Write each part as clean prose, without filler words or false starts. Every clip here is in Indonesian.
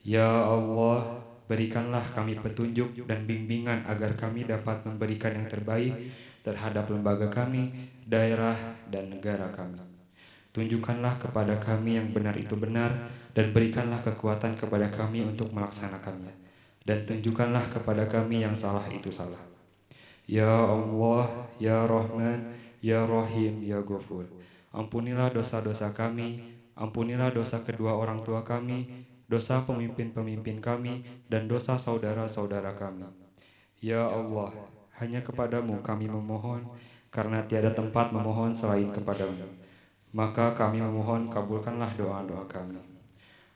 Ya Allah, berikanlah kami petunjuk dan bimbingan agar kami dapat memberikan yang terbaik terhadap lembaga kami, daerah, dan negara kami. Tunjukkanlah kepada kami yang benar itu benar, dan berikanlah kekuatan kepada kami untuk melaksanakannya. Dan tunjukkanlah kepada kami yang salah itu salah. Ya Allah, Ya Rahman, Ya Rahim, Ya Ghafur. Ampunilah dosa-dosa kami, ampunilah dosa kedua orang tua kami, dosa pemimpin-pemimpin kami, dan dosa saudara-saudara kami. Ya Allah, hanya kepadamu kami memohon, karena tiada tempat memohon selain kepadamu. Maka kami memohon kabulkanlah doa-doa kami.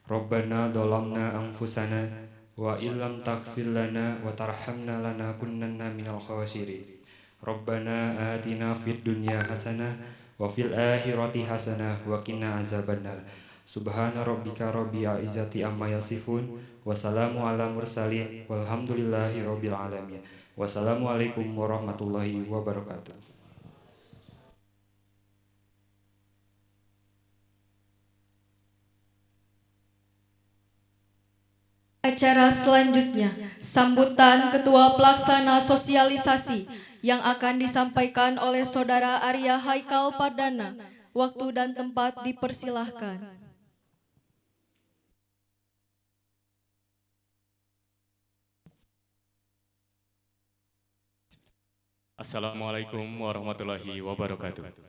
Rabbana dolamna anfusana wa illam taghfir lana wa tarhamna lanakunanna minal khasirin. Rabbana atina fid dunya hasanah wa fil akhirati hasanah wa qina azabannar. Subhana rabbika rabbil izzati amma yasifun wa salamu ala mursalin walhamdulillahi rabbil alamin. Wassalamualaikum warahmatullahi wabarakatuh. Acara selanjutnya, sambutan Ketua Pelaksana Sosialisasi yang akan disampaikan oleh Saudara Arya Haikal Pardana. Waktu dan tempat dipersilahkan. Assalamualaikum warahmatullahi wabarakatuh.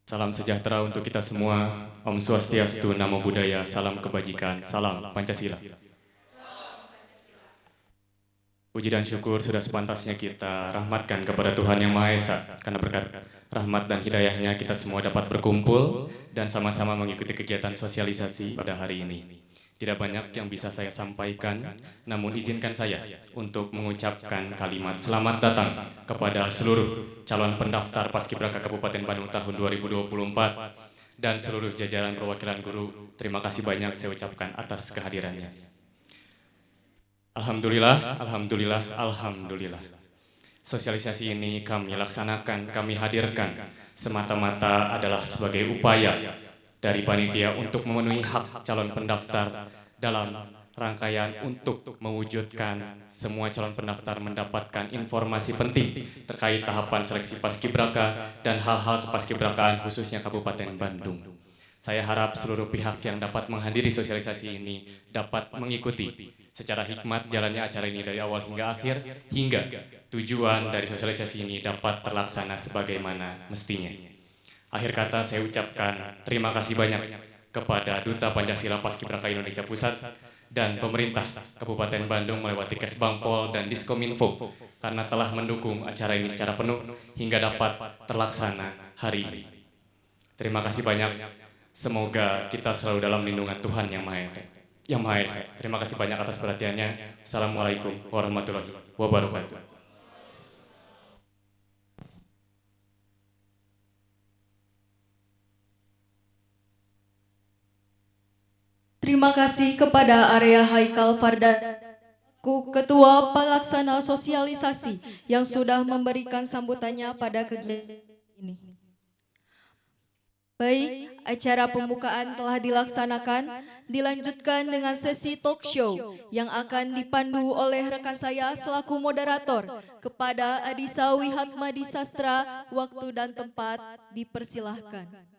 Salam sejahtera untuk kita semua. Om Swastiastu, Namo Buddhaya, salam kebajikan, salam Pancasila. Puji dan syukur sudah sepantasnya kita rahmatkan kepada Tuhan Yang Maha Esa, karena berkat rahmat dan hidayahnya kita semua dapat berkumpul dan sama-sama mengikuti kegiatan sosialisasi pada hari ini. Tidak banyak yang bisa saya sampaikan, namun izinkan saya untuk mengucapkan kalimat selamat datang kepada seluruh calon pendaftar Paskibraka Kabupaten Bandung tahun 2024 dan seluruh jajaran perwakilan guru. Terima kasih banyak saya ucapkan atas kehadirannya. Alhamdulillah, alhamdulillah, alhamdulillah. Sosialisasi ini kami laksanakan, kami hadirkan semata-mata adalah sebagai upaya dari panitia untuk memenuhi hak calon pendaftar dalam rangkaian untuk mewujudkan semua calon pendaftar mendapatkan informasi penting terkait tahapan seleksi Paskibraka dan hal-hal kepaskibrakaan khususnya Kabupaten Bandung. Saya harap seluruh pihak yang dapat menghadiri sosialisasi ini dapat mengikuti secara hikmat jalannya acara ini dari awal hingga akhir, hingga tujuan dari sosialisasi ini dapat terlaksana sebagaimana mestinya. Akhir kata saya ucapkan terima kasih banyak kepada Duta Pancasila Paskibraka Indonesia Pusat dan pemerintah Kabupaten Bandung melewati Kesbangpol dan Diskominfo karena telah mendukung acara ini secara penuh hingga dapat terlaksana hari ini. Terima kasih banyak. Semoga kita selalu dalam lindungan Tuhan Yang Maha Esa. Terima kasih banyak atas perhatiannya. Assalamualaikum warahmatullahi wabarakatuh. Terima kasih kepada Arya Haikal Pardana, Ketua Pelaksana Sosialisasi yang sudah memberikan sambutannya pada kegiatan ini. Baik, acara pembukaan telah dilaksanakan, dilanjutkan dengan sesi talk show yang akan dipandu oleh rekan saya selaku moderator. Kepada Adisa Wihatmadi Sastra, waktu dan tempat dipersilahkan.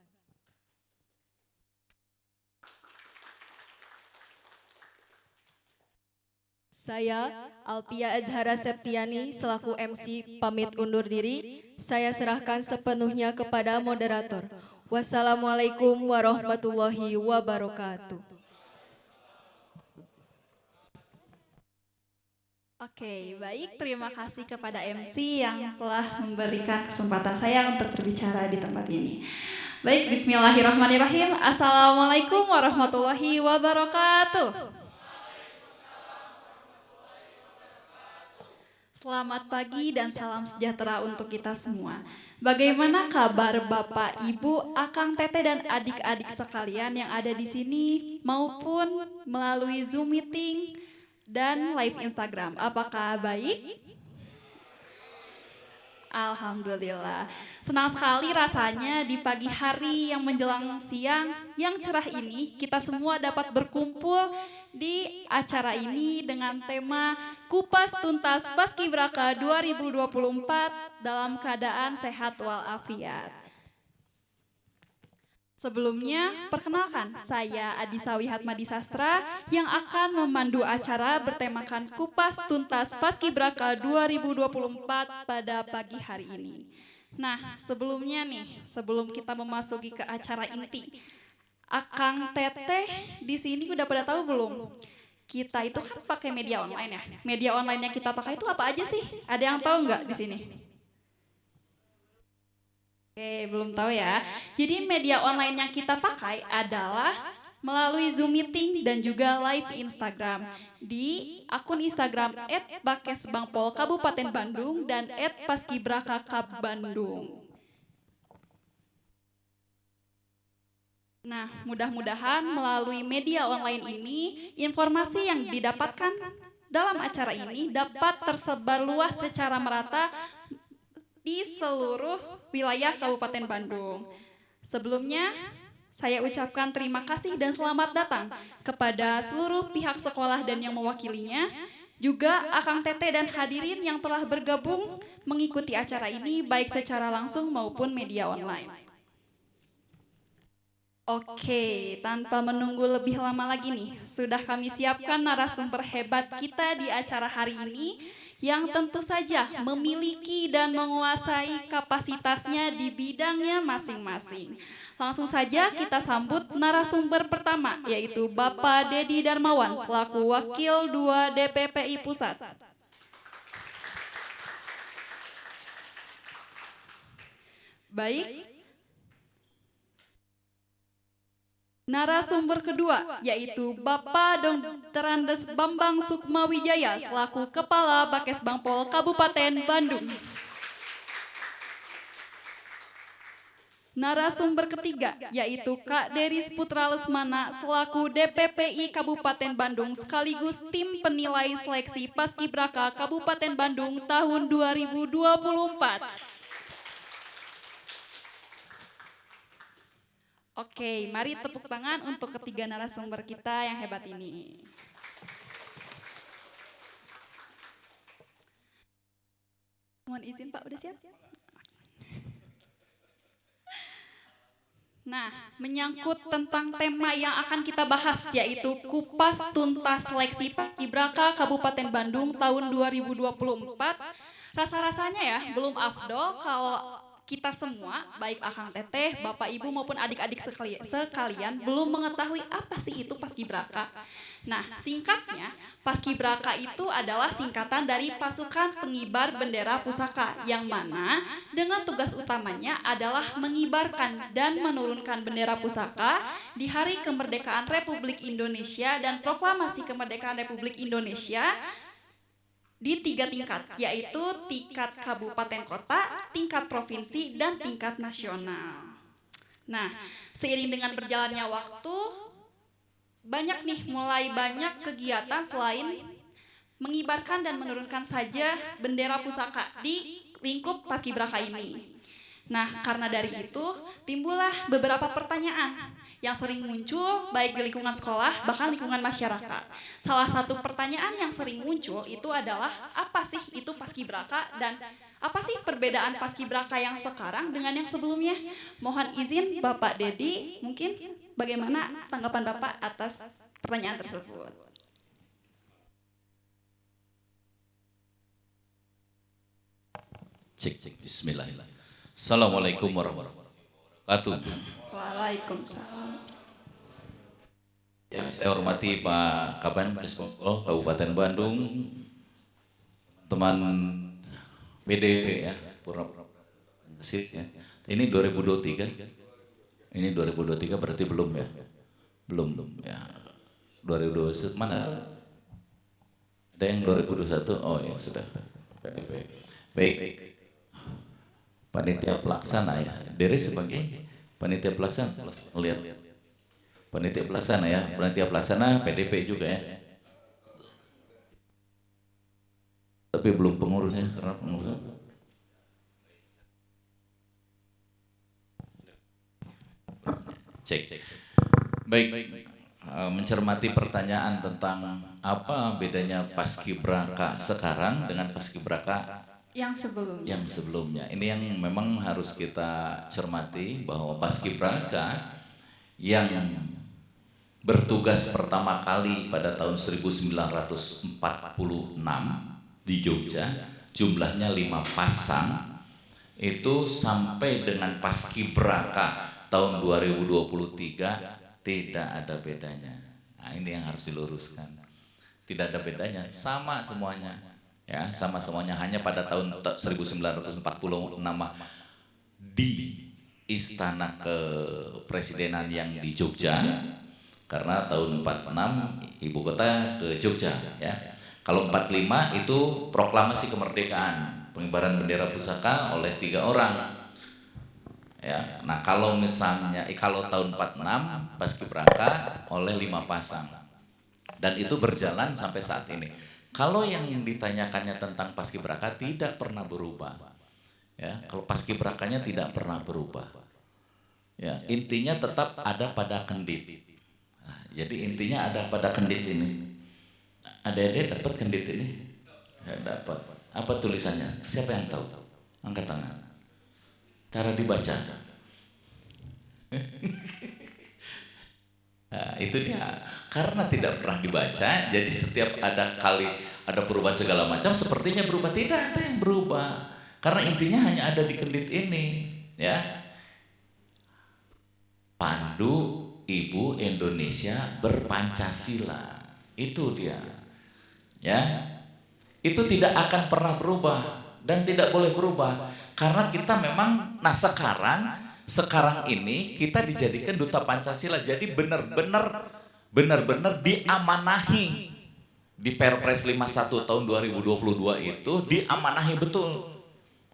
Saya, Alpia Azhara Septiani, selaku MC pamit undur diri. Saya serahkan sepenuhnya kepada moderator. Wassalamualaikum warahmatullahi wabarakatuh. Oke, baik. Terima kasih kepada MC yang telah memberikan kesempatan saya untuk berbicara di tempat ini. Baik, bismillahirrahmanirrahim. Assalamualaikum warahmatullahi wabarakatuh. Selamat pagi dan salam sejahtera untuk kita semua. Bagaimana kabar Bapak, Ibu, Akang, Teteh, dan adik-adik sekalian yang ada di sini maupun melalui Zoom meeting dan live Instagram? Apakah baik? Alhamdulillah. Senang sekali rasanya di pagi hari yang menjelang siang yang cerah ini kita semua dapat berkumpul di acara ini dengan tema Kupas Tuntas Paskibraka 2024 dalam keadaan sehat walafiat. Sebelumnya, perkenalkan, saya Adisa Wihatmadi Sastra yang akan memandu acara bertemakan Kupas Tuntas Paskibraka 2024 pada pagi hari ini. Nah, sebelumnya nih, sebelum kita memasuki ke acara inti, Akang Teteh di sini udah pada tahu belum? Kita itu kan pakai media online ya. Media online yang kita pakai itu apa aja sih? Ada yang tahu nggak di sini? Oke, belum tahu ya. Jadi media online yang kita pakai adalah melalui Zoom Meeting dan juga live Instagram. Di akun Instagram @bakesbangpol Kabupaten Bandung dan @paskibraka_Bandung. Nah, mudah-mudahan melalui media online ini, informasi yang didapatkan dalam acara ini dapat tersebar luas secara merata di seluruh wilayah Kabupaten Bandung. Sebelumnya, saya ucapkan terima kasih dan selamat datang kepada seluruh pihak sekolah dan yang mewakilinya, juga Akang Teteh dan hadirin yang telah bergabung mengikuti acara ini baik secara langsung maupun media online. Oke, tanpa menunggu lebih lama lagi nih, sudah kami siapkan narasumber hebat kita di acara hari ini yang tentu saja memiliki dan menguasai kapasitasnya di bidangnya masing-masing. Langsung saja kita sambut narasumber pertama, yaitu Bapak Dedi Darmawan selaku Wakil 2 DPPI Pusat. Baik. Narasumber kedua yaitu Bapak Dr. Andes Bambang Sukmawijaya selaku Kepala Bakesbangpol Kabupaten Bandung. Narasumber ketiga yaitu Kak Deris Putra Lesmana selaku DPPI Kabupaten Bandung sekaligus tim penilai seleksi Paskibraka Kabupaten Bandung tahun 2024. Oke, mari tepuk tangan untuk ketiga narasumber kita yang hebat ini. Mohon izin Pak, udah siap? Nah, menyangkut tentang tema yang akan kita bahas yaitu Kupas Tuntas Seleksi Paskibraka Kabupaten Bandung tahun 2024. Rasa-rasanya ya belum afdol kalau kita semua, baik Akang Teteh, Bapak Ibu maupun adik-adik sekalian belum mengetahui apa sih itu Paskibraka. Nah, singkatnya, Paskibraka itu adalah singkatan dari Pasukan Pengibar Bendera Pusaka, yang mana dengan tugas utamanya adalah mengibarkan dan menurunkan bendera pusaka di Hari Kemerdekaan Republik Indonesia dan Proklamasi Kemerdekaan Republik Indonesia di 3 tingkat, yaitu tingkat kabupaten kota, tingkat provinsi, dan tingkat nasional. Nah, seiring dengan berjalannya waktu, mulai banyak kegiatan selain mengibarkan dan menurunkan saja bendera pusaka di lingkup Paskibraka ini. Nah, karena dari itu, timbullah beberapa pertanyaan yang sering muncul baik di lingkungan sekolah bahkan lingkungan masyarakat. Salah satu pertanyaan yang sering muncul itu adalah apa sih itu Paskibraka dan apa sih perbedaan Paskibraka yang sekarang dengan yang sebelumnya? Mohon izin Bapak Dedi, mungkin bagaimana tanggapan Bapak atas pertanyaan tersebut? Cek, bismillahirrahmanirrahim. Assalamualaikum warahmatullahi wabarakatuh. Waalaikumsalam. Yang saya hormati Pak Kaban Kesbangpol Kabupaten Bandung, teman PDP ya, ya. Ini 2023. Ini 2023 berarti belum ya? Belum ya. 2021 mana? Ada yang 2021? Oh ya sudah. PDP. Baik. Panitia pelaksana ya. Dari sebagai panitia pelaksana lihat. Panitia pelaksana ya. Panitia pelaksana PDP juga ya. Tapi belum pengurusnya karena pengurus. Cek. Baik, mencermati pertanyaan tentang apa bedanya paskibraka sekarang dengan paskibraka yang sebelumnya. Ini yang memang harus kita cermati, bahwa paskibraka yang bertugas pertama kali pada tahun 1946 di Jogja, jumlahnya 5 pasang, itu sampai dengan paskibraka tahun 2023 tidak ada bedanya. Nah, ini yang harus diluruskan. Tidak ada bedanya, sama semuanya. Ya, sama semuanya, hanya pada tahun 1946 di Istana Kepresidenan yang di Jogja, karena tahun 46 ibu kota ke Jogja, ya. Kalau 45 itu proklamasi kemerdekaan, pengibaran bendera pusaka oleh 3 orang. Ya, nah kalau misalnya kalau tahun 46 paskibraka oleh 5 pasang, dan itu berjalan sampai saat ini. Kalau yang ditanyakannya tentang paskibraka tidak pernah berubah, ya, kalau paskibrakanya tidak pernah berubah, ya, intinya tetap ada pada kendit. Nah, jadi intinya ada pada kendit ini. Ada dapat kendit ini? Ya, dapat. Apa tulisannya? Siapa yang tahu? Angkat tangan. Cara dibaca. Nah, itu dia. Karena tidak pernah dibaca, jadi setiap ada perubahan segala macam, sepertinya berubah. Tidak ada yang berubah. Karena intinya hanya ada di kendit ini, ya. Pandu Ibu Indonesia berpancasila. Itu dia. Ya. Itu tidak akan pernah berubah dan tidak boleh berubah. Karena kita memang, nah sekarang ini kita dijadikan duta Pancasila, jadi benar-benar diamanahi di Perpres 51 tahun 2022 itu diamanahi betul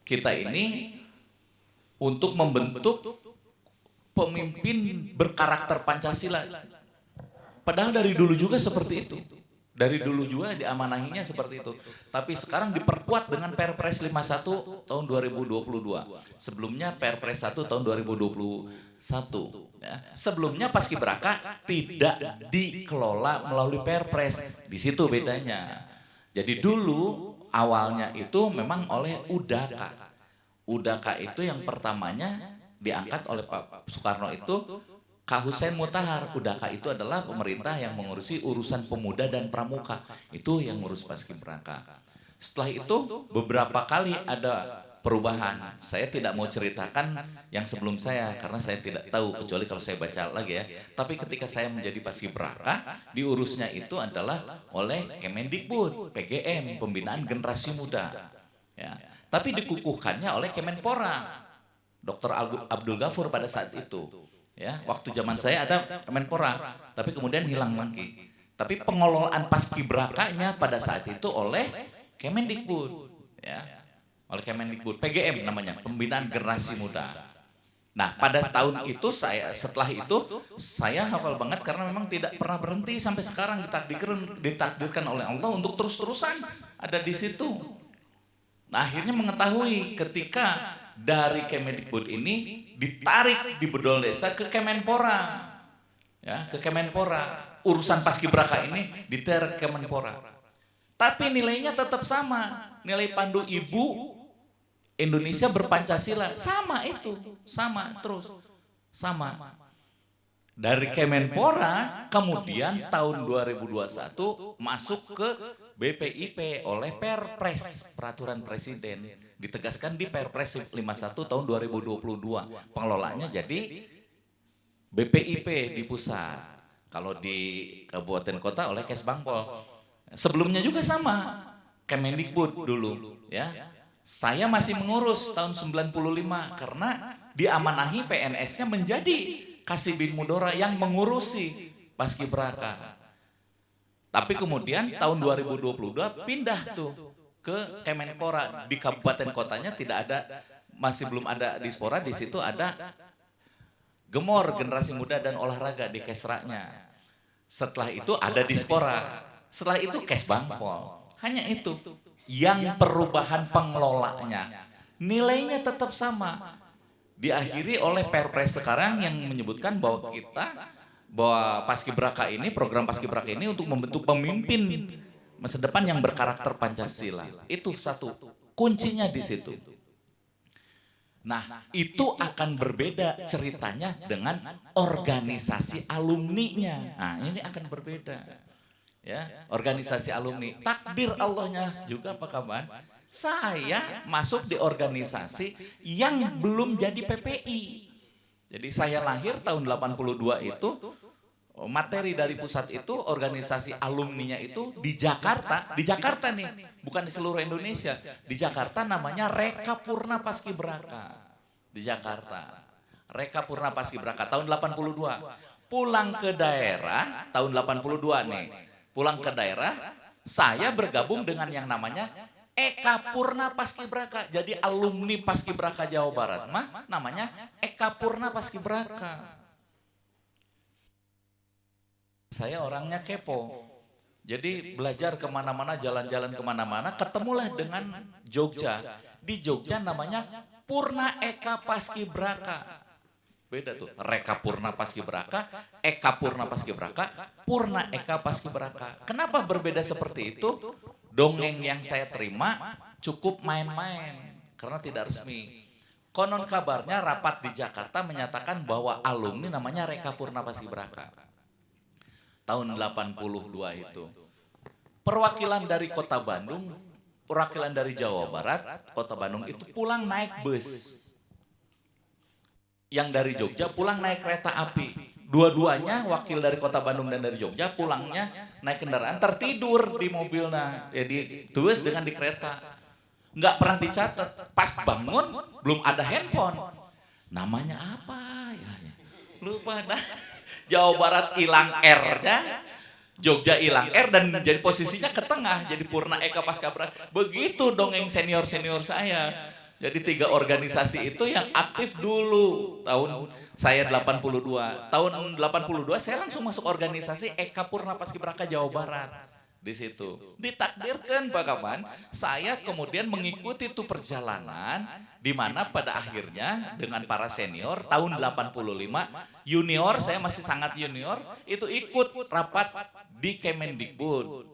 kita ini untuk membentuk pemimpin berkarakter Pancasila. Padahal dari dulu juga seperti itu. Dari dulu juga diamanahinya seperti itu. Tapi sekarang diperkuat dengan Perpres 51 tahun 2022. Sebelumnya Perpres 1 tahun 2021. Ya. Sebelumnya paskibraka tidak dikelola melalui Perpres. Di situ bedanya. Jadi dulu awalnya itu memang oleh Udaka. Udaka itu yang pertamanya diangkat oleh Pak Soekarno itu Kak Hussein Mutahar. Udaka itu adalah pemerintah yang mengurusi urusan pemuda dan pramuka. Itu yang ngurus paskibraka. Setelah itu beberapa kali ada perubahan. Saya tidak mau ceritakan yang sebelum saya karena saya tidak tahu, kecuali kalau saya baca lagi ya. Tapi ketika saya menjadi paskibraka, diurusnya itu adalah oleh Kemendikbud, PGM, Pembinaan Generasi Muda. Ya. Tapi dikukuhkannya oleh Kemenpora, Dr. Abdul Ghafur pada saat itu. Ya, waktu zaman saya ada Kemenpora, tapi kemudian hilang lagi. Tapi pengelolaan paskibrakanya pada saat itu oleh Kemendikbud, ya, oleh Kemendikbud, PGM namanya, Pembinaan Generasi Muda. Nah, pada tahun itu setelah itu saya hafal banget karena memang tidak pernah berhenti sampai sekarang, ditakdirkan oleh Allah untuk terus-terusan ada di situ. Nah, akhirnya mengetahui ketika dari Kemendikbud ini ditarik di bedol desa ke Kemenpora, ya, ke Kemenpora. Urusan paskibraka ini ditarik ke Kemenpora. Tapi nilainya tetap sama, nilai pandu Ibu Indonesia berpancasila sama itu, sama terus, sama. Dari Kemenpora kemudian tahun 2021 masuk ke BPIP oleh Perpres, Peraturan Presiden. Ditegaskan di Perpres 51 tahun 2022. Pengelolaannya jadi BPIP di pusat. Kalau di kabupaten kota oleh Kesbangpol. Sebelumnya juga sama, Kemendikbud dulu, ya. Saya masih mengurus tahun 95 karena diamanahi PNS-nya menjadi Kasibin Mudora yang mengurusi paskibraka. Tapi kemudian tahun 2022 pindah tuh ke Kemenpora. Di kabupaten kotanya tidak ada, masih belum ada Dispora, di situ ada Gemor, Generasi Muda dan Olahraga di Kesranya. Setelah itu ada Dispora, setelah itu Kesbangpol. Hanya itu yang perubahan pengelolanya. Nilainya tetap sama. Diakhiri oleh Perpres sekarang yang menyebutkan bahwa kita bahwa Paskibraka ini, program Paskibraka ini untuk membentuk pemimpin masa depan yang berkarakter Pancasila. Itu satu, kuncinya di situ. Nah, itu akan berbeda ceritanya dengan organisasi alumninya. Nah, ini akan berbeda. Ya, organisasi alumni. Takdir Allahnya juga Pak Kaban. Saya masuk di organisasi yang belum jadi PPI. Jadi saya lahir tahun 82 itu, materi dari pusat itu, organisasi alumninya itu di Jakarta nih, bukan di seluruh Indonesia. Di Jakarta namanya Reka Purna Paskibraka. Di Jakarta, Reka Purna Paskibraka tahun 82. Pulang ke daerah tahun 82 nih. Pulang ke daerah, saya bergabung dengan yang namanya Eka Purna Paskibraka. Jadi alumni Paskibraka Jawa Barat mah namanya Eka Purna Paskibraka. Saya orangnya kepo, jadi belajar kemana-mana, jalan-jalan kemana-mana, ketemulah dengan Jogja. Di Jogja namanya Purna Eka Paskibraka. Beda tuh, Reka Purna Paskibraka, Eka Purna Paskibraka, Purna Eka Paskibraka. Kenapa berbeda seperti itu? Dongeng yang saya terima cukup main-main, karena tidak resmi. Konon kabarnya rapat di Jakarta menyatakan bahwa alumni namanya Reka Purna Paskibraka. Tahun 82 itu. Perwakilan dari Kota Bandung, perwakilan dari Jawa Barat, Kota Bandung itu pulang naik bus. Yang dari Jogja pulang naik kereta api. Dua-duanya wakil dari Kota Bandung dan dari Jogja pulangnya naik kendaraan, tertidur di mobilnya. Jadi tulis dengan di kereta. Nggak pernah dicatat. Pas bangun belum ada handphone. Namanya apa ya? Lupa dah. Jawa Barat hilang R-nya, Jogja hilang R dan jadi posisinya ke tengah, jadi Purna Eka Paskibraka. Begitu dongeng senior-senior saya. Jadi 3 organisasi itu yang aktif dulu tahun saya 82. Tahun 82 saya langsung masuk organisasi Eka Purna Paskibraka Jawa Barat. Di situ ditakdirkan Pak Kaban, saya kemudian mengikuti itu perjalanan di mana pada akhirnya dengan para senior tahun 85, junior saya masih sangat junior, itu ikut rapat di Kemendikbud,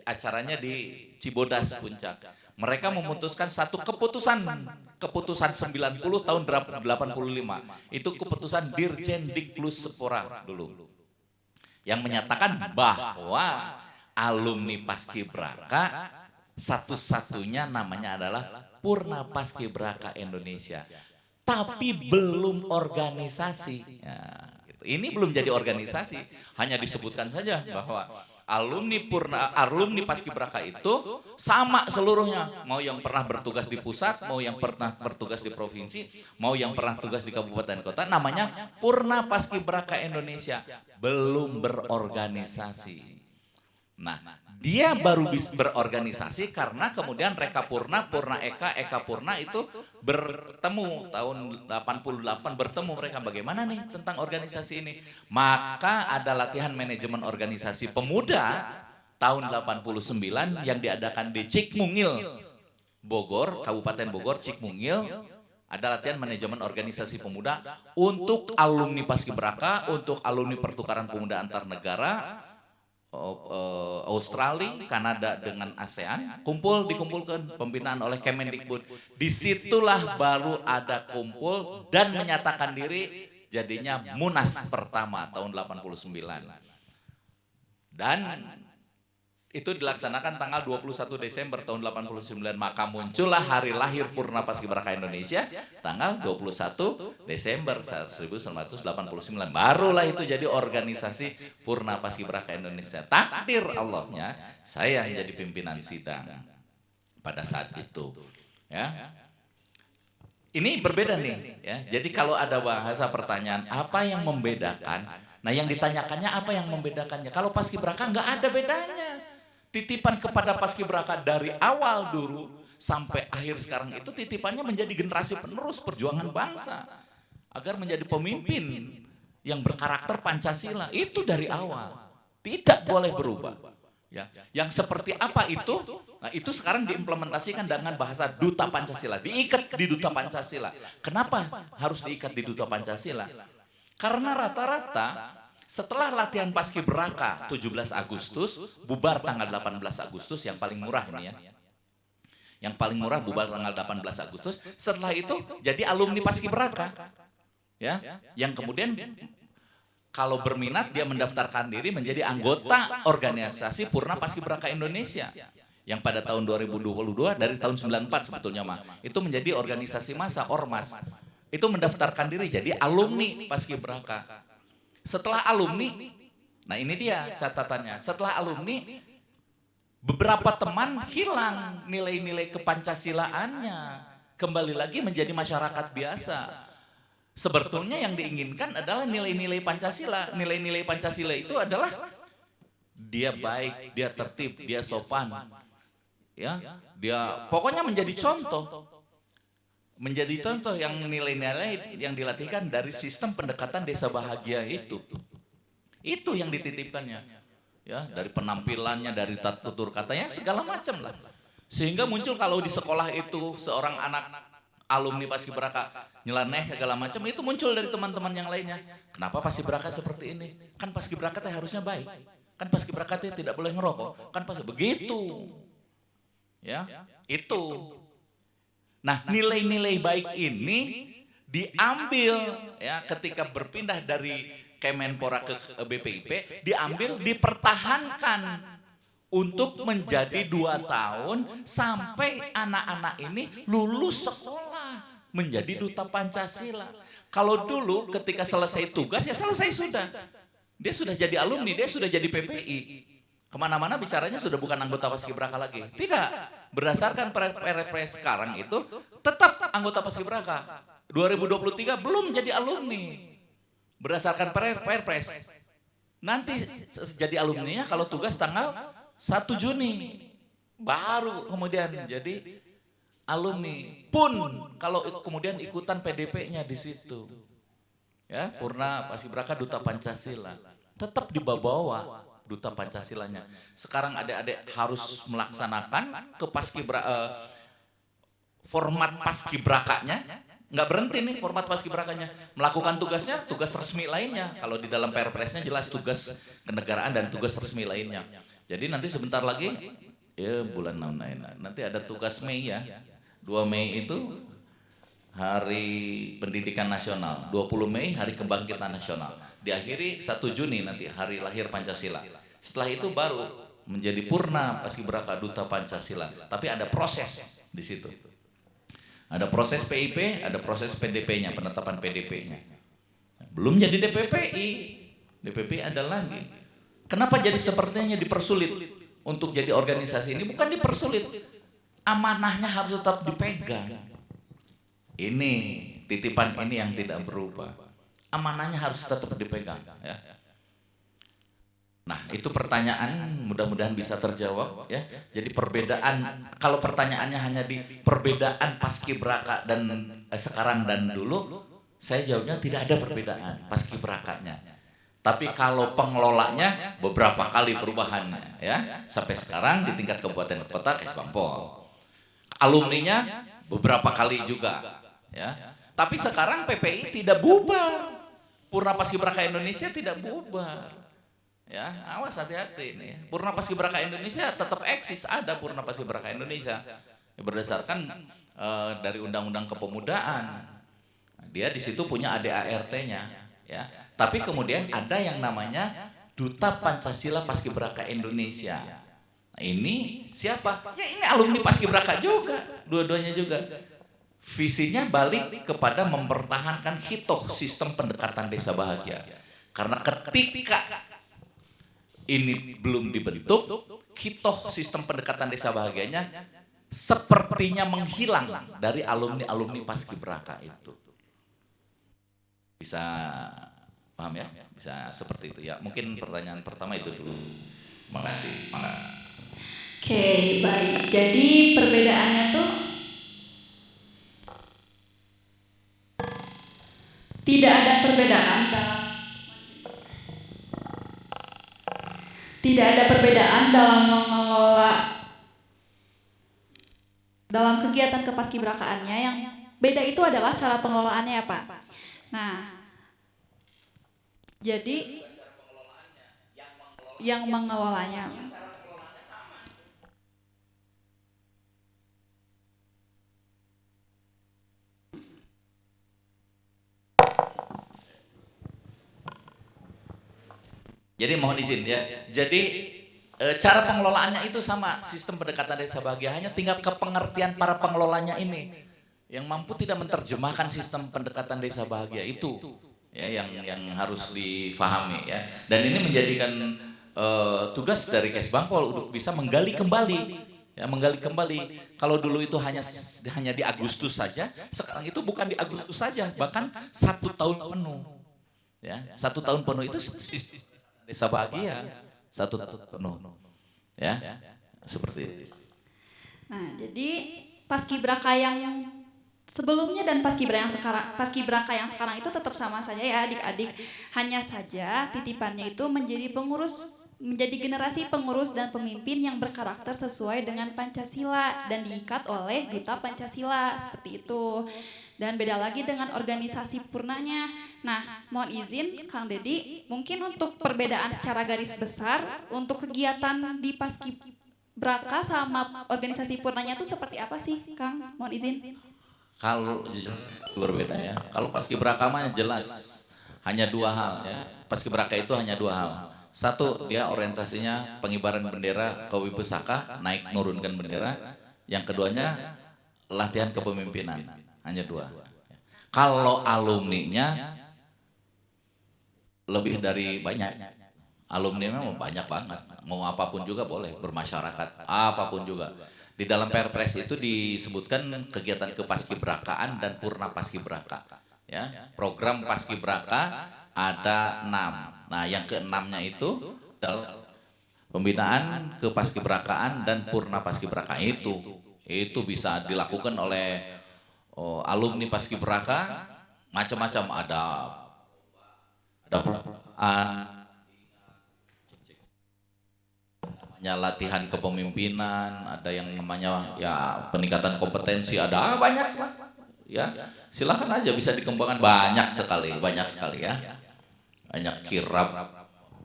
acaranya di Cibodas Puncak. Mereka memutuskan satu keputusan 90 tahun 85, itu keputusan Dirjen Dikplus Sepora dulu, yang menyatakan bahwa alumni Paskibraka satu-satunya namanya adalah Purna Paskibraka Indonesia, tapi belum organisasi. Ya, gitu. Ini belum jadi organisasi, hanya disebutkan saja bahwa alumni Paskibraka itu sama seluruhnya, mau yang pernah bertugas di pusat, mau yang pernah bertugas di provinsi, mau yang pernah tugas di kabupaten kota, namanya Purna Paskibraka Indonesia, belum berorganisasi. Nah, dia baru bisa berorganisasi karena kemudian Reka Purna, Purna Eka, Eka Purna itu bertemu tahun 88, bertemu mereka bagaimana nih tentang organisasi ini. Maka ada latihan manajemen organisasi pemuda tahun 89 yang diadakan di Cikmungil, Bogor, Kabupaten Bogor, Cikmungil. Ada latihan manajemen organisasi pemuda untuk alumni Paskibraka, untuk alumni pertukaran pemuda antar negara, Australia, Kanada dengan ASEAN, dikumpulkan pembinaan oleh Kemendikbud. Disitulah baru ada kumpul dan menyatakan diri, jadinya Munas pertama tahun 89. Dan itu dilaksanakan tanggal 21 Desember tahun 89, maka muncullah hari lahir Purna Paskibraka Indonesia tanggal 21 Desember 1989. Barulah itu jadi organisasi Purna Paskibraka Indonesia. Takdir Allahnya saya yang jadi pimpinan sidang pada saat itu. Ya. Ini berbeda nih. Ya. Jadi kalau ada bahasa pertanyaan apa yang membedakan, nah yang ditanyakannya apa yang membedakannya. Kalau Paskibraka nggak ada bedanya. Titipan kepada Paskibraka dari awal dulu sampai akhir sekarang itu titipannya menjadi generasi penerus perjuangan bangsa agar menjadi pemimpin yang berkarakter Pancasila, itu dari awal tidak boleh berubah. Ya, yang seperti apa itu? Nah, itu sekarang diimplementasikan dengan bahasa Duta Pancasila, diikat di Duta Pancasila. Kenapa harus diikat di Duta Pancasila? Karena rata-rata Setelah latihan paskibraka 17 Agustus, bubar tanggal 18 Agustus yang paling murah ini ya. Yang paling murah bubar tanggal 18 Agustus. Setelah itu jadi alumni paskibraka. Ya, yang kemudian kalau berminat dia mendaftarkan diri menjadi anggota organisasi Purna Paskibraka Indonesia. Yang pada tahun 2022 dari tahun 94 sebetulnya mah. Itu menjadi organisasi massa Ormas. Itu mendaftarkan diri jadi alumni paskibraka. Setelah alumni, nah ini dia catatannya, setelah alumni beberapa teman hilang nilai-nilai kepancasilaannya, kembali lagi menjadi masyarakat biasa. Sebetulnya yang diinginkan adalah nilai-nilai Pancasila. Nilai-nilai Pancasila itu adalah dia baik, dia tertib, dia sopan. Ya, dia pokoknya menjadi contoh. Menjadi contoh yang nilai-nilai yang dilatihkan dari sistem pendekatan desa bahagia itu. Itu yang dititipkannya. Ya, dari penampilannya, dari tutur katanya, segala macam lah. Sehingga muncul kalau di sekolah itu seorang anak alumni paskibraka nyeleneh segala macam, itu muncul dari teman-teman yang lainnya. Kenapa paskibraka seperti ini? Kan paskibraka harusnya baik. Kan paskibraka tidak boleh ngerokok. Kan pasti begitu. Ya, itu. Nah, nilai-nilai baik ini diambil ya ketika berpindah dari Kemenpora ke BPIP, diambil dipertahankan untuk menjadi 2 tahun sampai anak-anak ini lulus sekolah menjadi duta Pancasila. Kalau dulu ketika selesai tugas ya selesai sudah. Dia sudah jadi alumni, dia sudah jadi PPI. Kemana-mana bicaranya sudah bukan anggota paskibraka lagi. Tidak, berdasarkan perpres sekarang itu tetap anggota paskibraka. 2023 belum jadi alumni. Berdasarkan perpres. Nanti jadi alumninya kalau tugas tanggal 1 Juni. Baru kemudian jadi alumni. Pun kalau kemudian ikutan PDP-nya di situ. Ya, Purna Paskibraka Duta Pancasila. Tetap di bawah Duta Pancasilanya. Sekarang adik-adik harus melaksanakan ke format paskibrakanya. Nggak berhenti nih format paskibrakanya. Melakukan tugasnya, tugas resmi lainnya. Kalau di dalam perpresnya jelas tugas kenegaraan dan tugas resmi lainnya. Jadi nanti sebentar lagi, ya bulan nanti ada tugas Mei ya. 2 Mei itu Hari Pendidikan Nasional. 20 Mei Hari Kebangkitan Nasional. Diakhiri 1 Juni nanti Hari Lahir Pancasila. Setelah itu baru menjadi Purna Paskibraka Duta Pancasila. Tapi ada proses di situ. Ada proses PIP, ada proses PDP-nya, penetapan PDP-nya. Belum jadi DPPI. DPPI ada lagi. Kenapa jadi sepertinya dipersulit untuk jadi organisasi ini? Bukan dipersulit. Amanahnya harus tetap dipegang. Ini titipan ini yang tidak berubah. Amanahnya harus tetap dipegang. Ya. Nah, itu pertanyaan mudah-mudahan bisa terjawab ya. Jadi perbedaan, kalau pertanyaannya hanya di perbedaan paskibraka dan sekarang dan dulu, saya jawabnya tidak ada perbedaan paskibrakanya. Tapi kalau pengelolanya beberapa kali perubahannya ya. Sampai sekarang di tingkat kabupaten kota Kesbangpol. Alumninya beberapa kali juga ya. Tapi sekarang PPI tidak bubar. Purna Paskibraka Indonesia tidak bubar. Ya, awas hati-hati nih. Purna Paskibraka Indonesia tetap eksis, ada Purna Paskibraka Indonesia. Berdasarkan dari Undang-Undang Kepemudaan. Dia di situ punya ADART-nya, ya. Tapi kemudian ada yang namanya Duta Pancasila Paskibraka Indonesia. Nah, ini siapa? Ya ini alumni Paskibraka juga, dua-duanya juga. Visinya balik kepada mempertahankan hitoh sistem pendekatan desa bahagia. Karena ketika ini belum dibentuk, hitoh sistem pendekatan desa bahagianya sepertinya menghilang dari alumni-alumni Paskibraka itu. Bisa paham ya? Bisa seperti itu ya. Mungkin pertanyaan pertama itu dulu. Makasih. Oke, baik. Jadi perbedaannya tuh tidak ada perbedaan dalam mengelola dalam kegiatan kepaskibrakaannya. Yang beda itu adalah cara pengelolaannya ya Pak. Nah, jadi yang mengelolanya? Jadi mohon izin ya. Jadi cara pengelolaannya itu sama sistem pendekatan desa bahagia, hanya tinggal kepengertian para pengelolanya ini yang mampu tidak menerjemahkan sistem pendekatan desa bahagia itu ya yang harus difahami ya. Dan ini menjadikan tugas dari Kesbangpol untuk bisa menggali kembali ya, menggali kembali. Kalau dulu itu hanya di Agustus saja, sekarang itu bukan di Agustus saja, bahkan 1 tahun penuh. Ya, 1 tahun penuh itu sistem desa bahagia 1 tahun penuh, ya seperti itu. Nah, jadi paskibraka yang sebelumnya dan paskibraka yang sekarang itu tetap sama saja ya adik-adik. Hanya saja titipannya itu menjadi generasi pengurus dan pemimpin yang berkarakter sesuai dengan Pancasila dan diikat oleh Duta Pancasila seperti itu. Dan beda lagi dengan organisasi purnanya. Nah, mohon izin Kang Dedi, mungkin untuk perbedaan secara garis besar untuk kegiatan di paskibraka sama organisasi purnanya itu seperti apa sih, Kang? Mohon izin. Kalau berbeda ya. Kalau paskibraka mah jelas hanya 2 hal ya. Paskibraka itu hanya 2 hal. 1, dia orientasinya pengibaran bendera Kawibusaka, naik nurunkan bendera. Yang keduanya latihan kepemimpinan. Hanya 2. Kalau alumninya lebih dari banyak. Alumni memang banyak banget. Mau apapun juga boleh, bermasyarakat, apapun juga. Di dalam Perpres itu disebutkan kegiatan kepaskibrakaan dan purna paskibraka. Ya, program paskibraka ada 6. Nah, yang ke-6-nya itu adalah pembinaan kepaskibrakaan dan purna paskibraka itu bisa dilakukan oleh alumni paskibraka macam-macam, ada namanya latihan kepemimpinan, ada yang namanya ya peningkatan kompetensi, ada banyak ya. Silakan aja bisa dikembangkan banyak sekali ya. Banyak kirap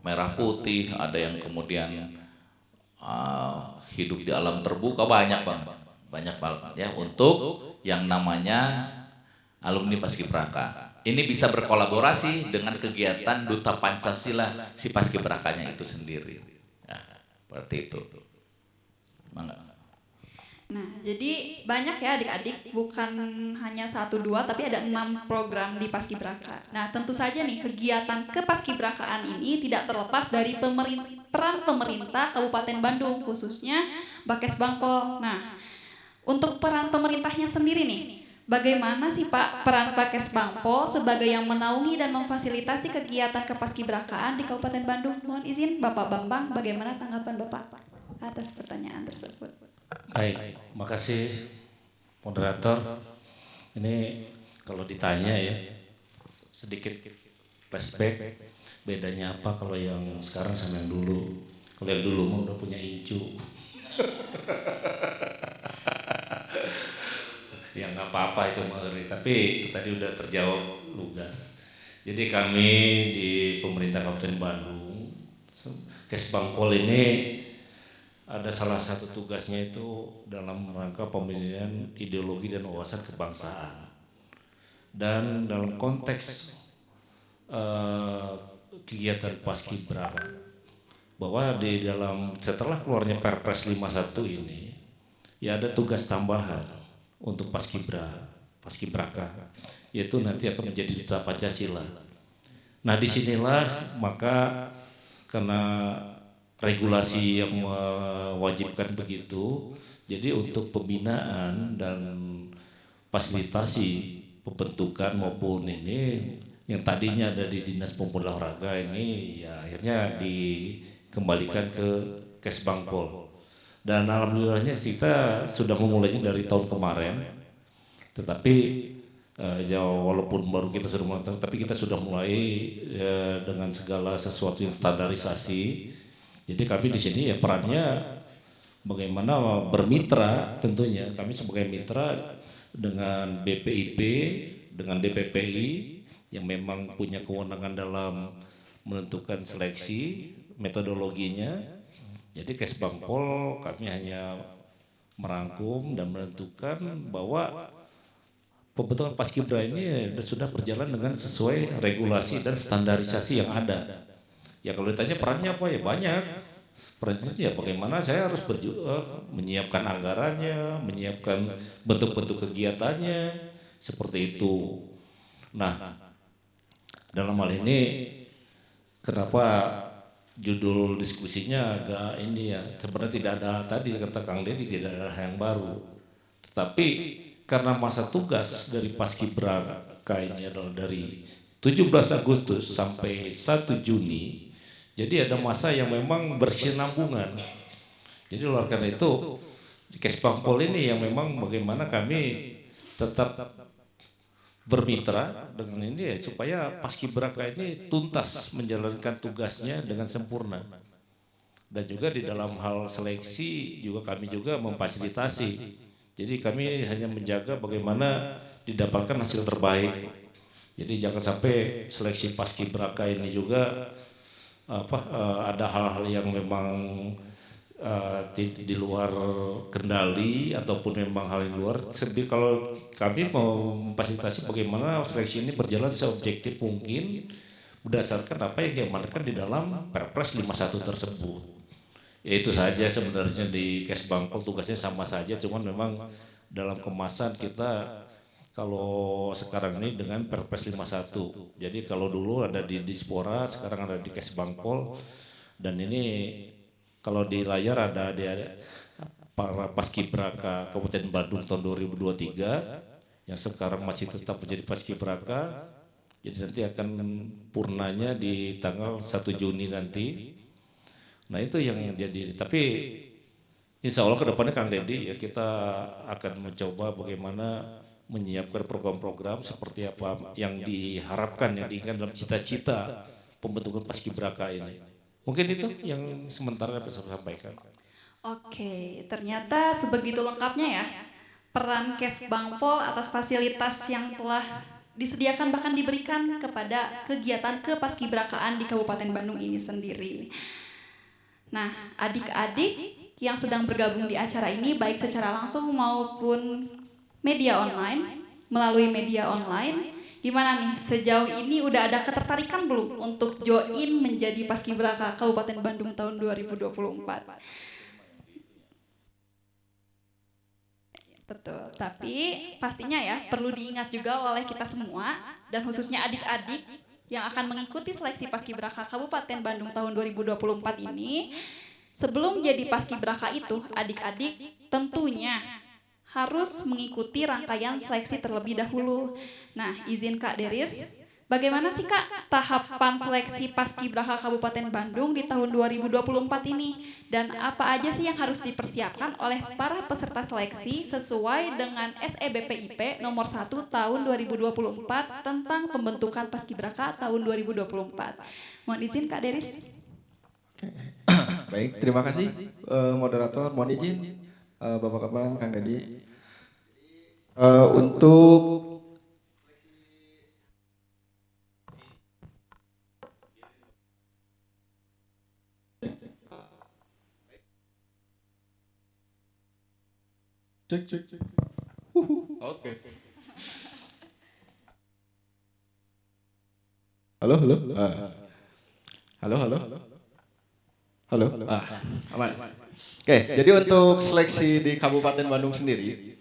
merah putih, ada yang kemudian hidup di alam terbuka, banyak banget ya untuk yang namanya alumni paskibraka. Ini bisa berkolaborasi dengan kegiatan Duta Pancasila si paskibrakanya itu sendiri. Ya, seperti itu. Mangga. Nah, jadi banyak ya adik-adik, bukan hanya 1-2 tapi ada 6 program di paskibraka. Nah, tentu saja nih kegiatan kepaskibrakaan ini tidak terlepas dari peran pemerintah Kabupaten Bandung, khususnya Bakesbangpol. Nah, untuk peran pemerintahnya sendiri nih, bagaimana sih Pak peran Bakesbangpol sebagai yang menaungi dan memfasilitasi kegiatan kepaskibrakaan di Kabupaten Bandung? Mohon izin Bapak Bambang, bagaimana tanggapan Bapak atas pertanyaan tersebut? Baik, makasih moderator. Ini kalau ditanya ya, sedikit flashback, bedanya apa kalau yang sekarang sama yang dulu? Kalau yang dulu mah udah punya incu. Ya nggak apa-apa itu Mari, tapi tadi udah terjawab lugas. Jadi kami di pemerintah Kabupaten Bandung, Kesbangpol ini ada salah satu tugasnya itu dalam rangka pembinaan ideologi dan wawasan kebangsaan. Dan dalam konteks kegiatan paskibraka, bahwa di dalam setelah keluarnya Perpres 51 ini, ya ada tugas tambahan untuk paskibraka, yaitu nanti akan menjadi Duta Pancasila. Nah, disinilah maka karena regulasi yang mewajibkan begitu, jadi untuk pembinaan dan fasilitasi pembentukan maupun ini yang tadinya ada di Dinas Pemuda Olahraga ini ya akhirnya dikembalikan ke Kesbangpol. Dan alhamdulillahnya kita sudah memulainya dari tahun kemarin, tetapi ya walaupun baru kita sudah mulai, tapi kita sudah mulai dengan segala sesuatu yang standarisasi. Jadi kami di sini ya perannya bagaimana bermitra, tentunya kami sebagai mitra dengan BPIP, dengan DPPI yang memang punya kewenangan dalam menentukan seleksi metodologinya. Jadi Kesbangpol kami hanya merangkum dan menentukan bahwa pembentukan Paskibra ini sudah berjalan dengan sesuai regulasi dan standarisasi yang ada. Ya kalau ditanya perannya apa ya banyak. Perannya ya bagaimana saya harus menyiapkan anggarannya, menyiapkan bentuk-bentuk kegiatannya, seperti itu. Nah, dalam hal ini kenapa judul diskusinya agak ini ya, sebenarnya tidak ada tadi kata Kang Deddy tidak ada yang baru. Tetapi karena masa tugas dari Paskibraka ini adalah dari 17 Agustus sampai 1 Juni, jadi ada masa yang memang bersinambungan. Jadi oleh karena itu di Kesbangpol ini yang memang bagaimana kami tetap bermitra dengan ini ya supaya Paskibraka ini tuntas menjalankan tugasnya dengan sempurna. Dan juga di dalam hal seleksi juga kami juga memfasilitasi. Jadi kami hanya menjaga bagaimana didapatkan hasil terbaik. Jadi jangan sampai seleksi Paskibraka ini juga ada hal-hal yang memang di luar kendali ataupun memang hal yang luar. Jadi kalau kami mau memfasilitasi bagaimana seleksi ini berjalan seobjektif mungkin berdasarkan apa yang diamanatkan di dalam Perpres 51 tersebut. Ya itu saja sebenarnya di Kesbangpol tugasnya sama saja, cuman memang dalam kemasan kita kalau sekarang ini dengan Perpres 51. Jadi kalau dulu ada di Dispora, sekarang ada di Kesbangpol, dan ini kalau di layar ada para Paskibraka Kabupaten Bandung tahun 2023 yang sekarang masih tetap menjadi Paskibraka. Jadi nanti akan purnanya di tanggal 1 Juni nanti. Nah itu yang jadi. Tapi insya Allah ke depannya Kang Deddy ya kita akan mencoba bagaimana menyiapkan program-program seperti apa yang diharapkan, yang diinginkan dalam cita-cita pembentukan Paskibraka ini. Mungkin itu yang sementara dapat saya sampaikan. Oke, ternyata sebegitu lengkapnya ya peran Kesbangpol atas fasilitas yang telah disediakan bahkan diberikan kepada kegiatan kepaskibrakaan di Kabupaten Bandung ini sendiri. Nah, adik-adik yang sedang bergabung di acara ini baik secara langsung maupun media online, melalui media online, gimana nih sejauh ini udah ada ketertarikan belum untuk join menjadi Paskibraka Kabupaten Bandung tahun 2024? Betul, tapi pastinya ya perlu diingat juga oleh kita semua dan khususnya adik-adik yang akan mengikuti seleksi Paskibraka Kabupaten Bandung tahun 2024 ini. Sebelum jadi Paskibraka itu, adik-adik tentunya harus mengikuti rangkaian seleksi terlebih dahulu. Nah, izin Kak Deris, bagaimana sih Kak tahapan seleksi Paskibraka Kabupaten Bandung di tahun 2024 ini? Dan apa aja sih yang harus dipersiapkan oleh para peserta seleksi sesuai dengan SEBPIP nomor 1 tahun 2024 tentang pembentukan Paskibraka tahun 2024? Mohon izin Kak Deris. Baik, terima kasih moderator. Mohon izin Bapak Kapang, Kang Deddy. Untuk cek. Oke. Halo. Halo. Aman. Oke, jadi untuk seleksi di Kabupaten Bandung sendiri,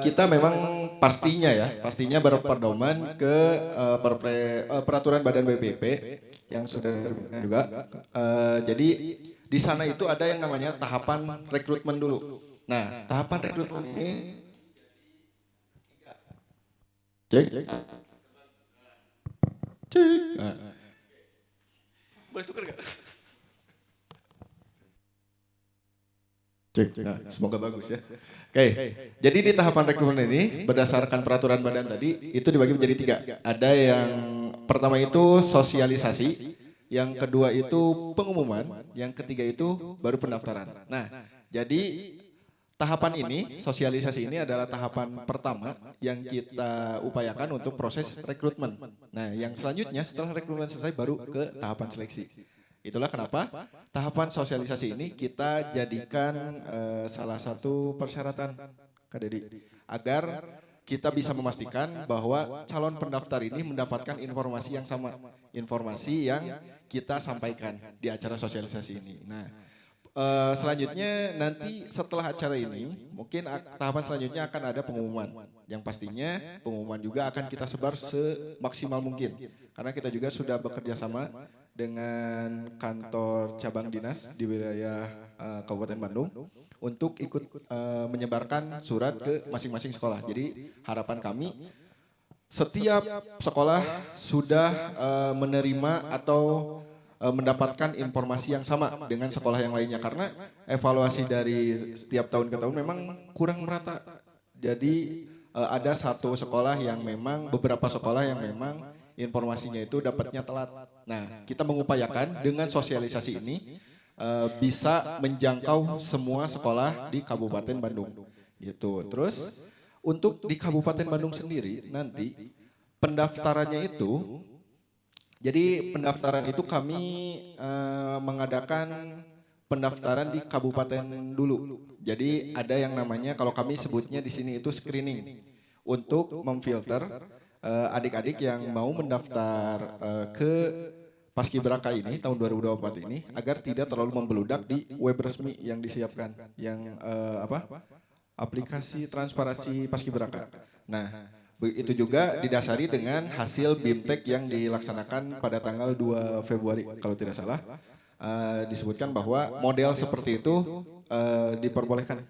kita memang pastinya berpedoman ke peraturan Badan BPP yang sudah terbit juga. Jadi di sana itu ada yang namanya tahapan rekrutmen dulu. Nah, tahapan rekrutmen ini cek. Boleh tukar gak? Cek. Nah, semoga bagus ya. Oke, jadi di tahapan rekrutmen ini berdasarkan peraturan badan tadi itu dibagi menjadi 3. Ada yang pertama itu sosialisasi, yang kedua itu pengumuman, yang ketiga itu baru pendaftaran. Nah, jadi tahapan ini, sosialisasi ini adalah tahapan pertama yang kita upayakan untuk proses rekrutmen. Nah, yang selanjutnya setelah rekrutmen selesai baru ke tahapan seleksi. Itulah kenapa tahapan sosialisasi ini kita jadikan salah satu persyaratan, Kak Dedi, agar kita bisa memastikan bahwa calon pendaftar ini mendapatkan informasi yang sama, informasi yang kita sampaikan di acara sosialisasi ini. Nah, selanjutnya nanti setelah acara ini, mungkin tahapan selanjutnya akan ada pengumuman. Yang pastinya pengumuman juga akan kita sebar semaksimal mungkin. Karena kita juga sudah bekerja sama dengan kantor cabang dinas di wilayah Kabupaten Bandung untuk ikut menyebarkan surat ke masing-masing sekolah. Jadi harapan kami setiap sekolah sudah menerima atau mendapatkan informasi yang sama dengan sekolah yang lainnya, karena evaluasi dari setiap tahun ke tahun memang kurang merata. Jadi ada satu sekolah yang memang, beberapa sekolah yang memang informasinya itu dapatnya telat. Nah, kita mengupayakan dengan sosialisasi ini bisa menjangkau semua sekolah di Kabupaten Bandung. Gitu. Terus untuk di Kabupaten Bandung sendiri nanti pendaftarannya itu, jadi pendaftaran itu kami mengadakan pendaftaran di kabupaten dulu. Jadi ada yang namanya, kalau kami sebutnya di sini itu screening, untuk memfilter adik-adik yang mau mendaftar ke Paskibraka ini tahun 2024 ini agar tidak terlalu membeludak di web resmi yang disiapkan, yang aplikasi transparansi Paskibraka. Nah, itu juga didasari dengan hasil BIMTEK yang dilaksanakan pada tanggal 2 Februari kalau tidak salah. Disebutkan bahwa model seperti itu diperbolehkan.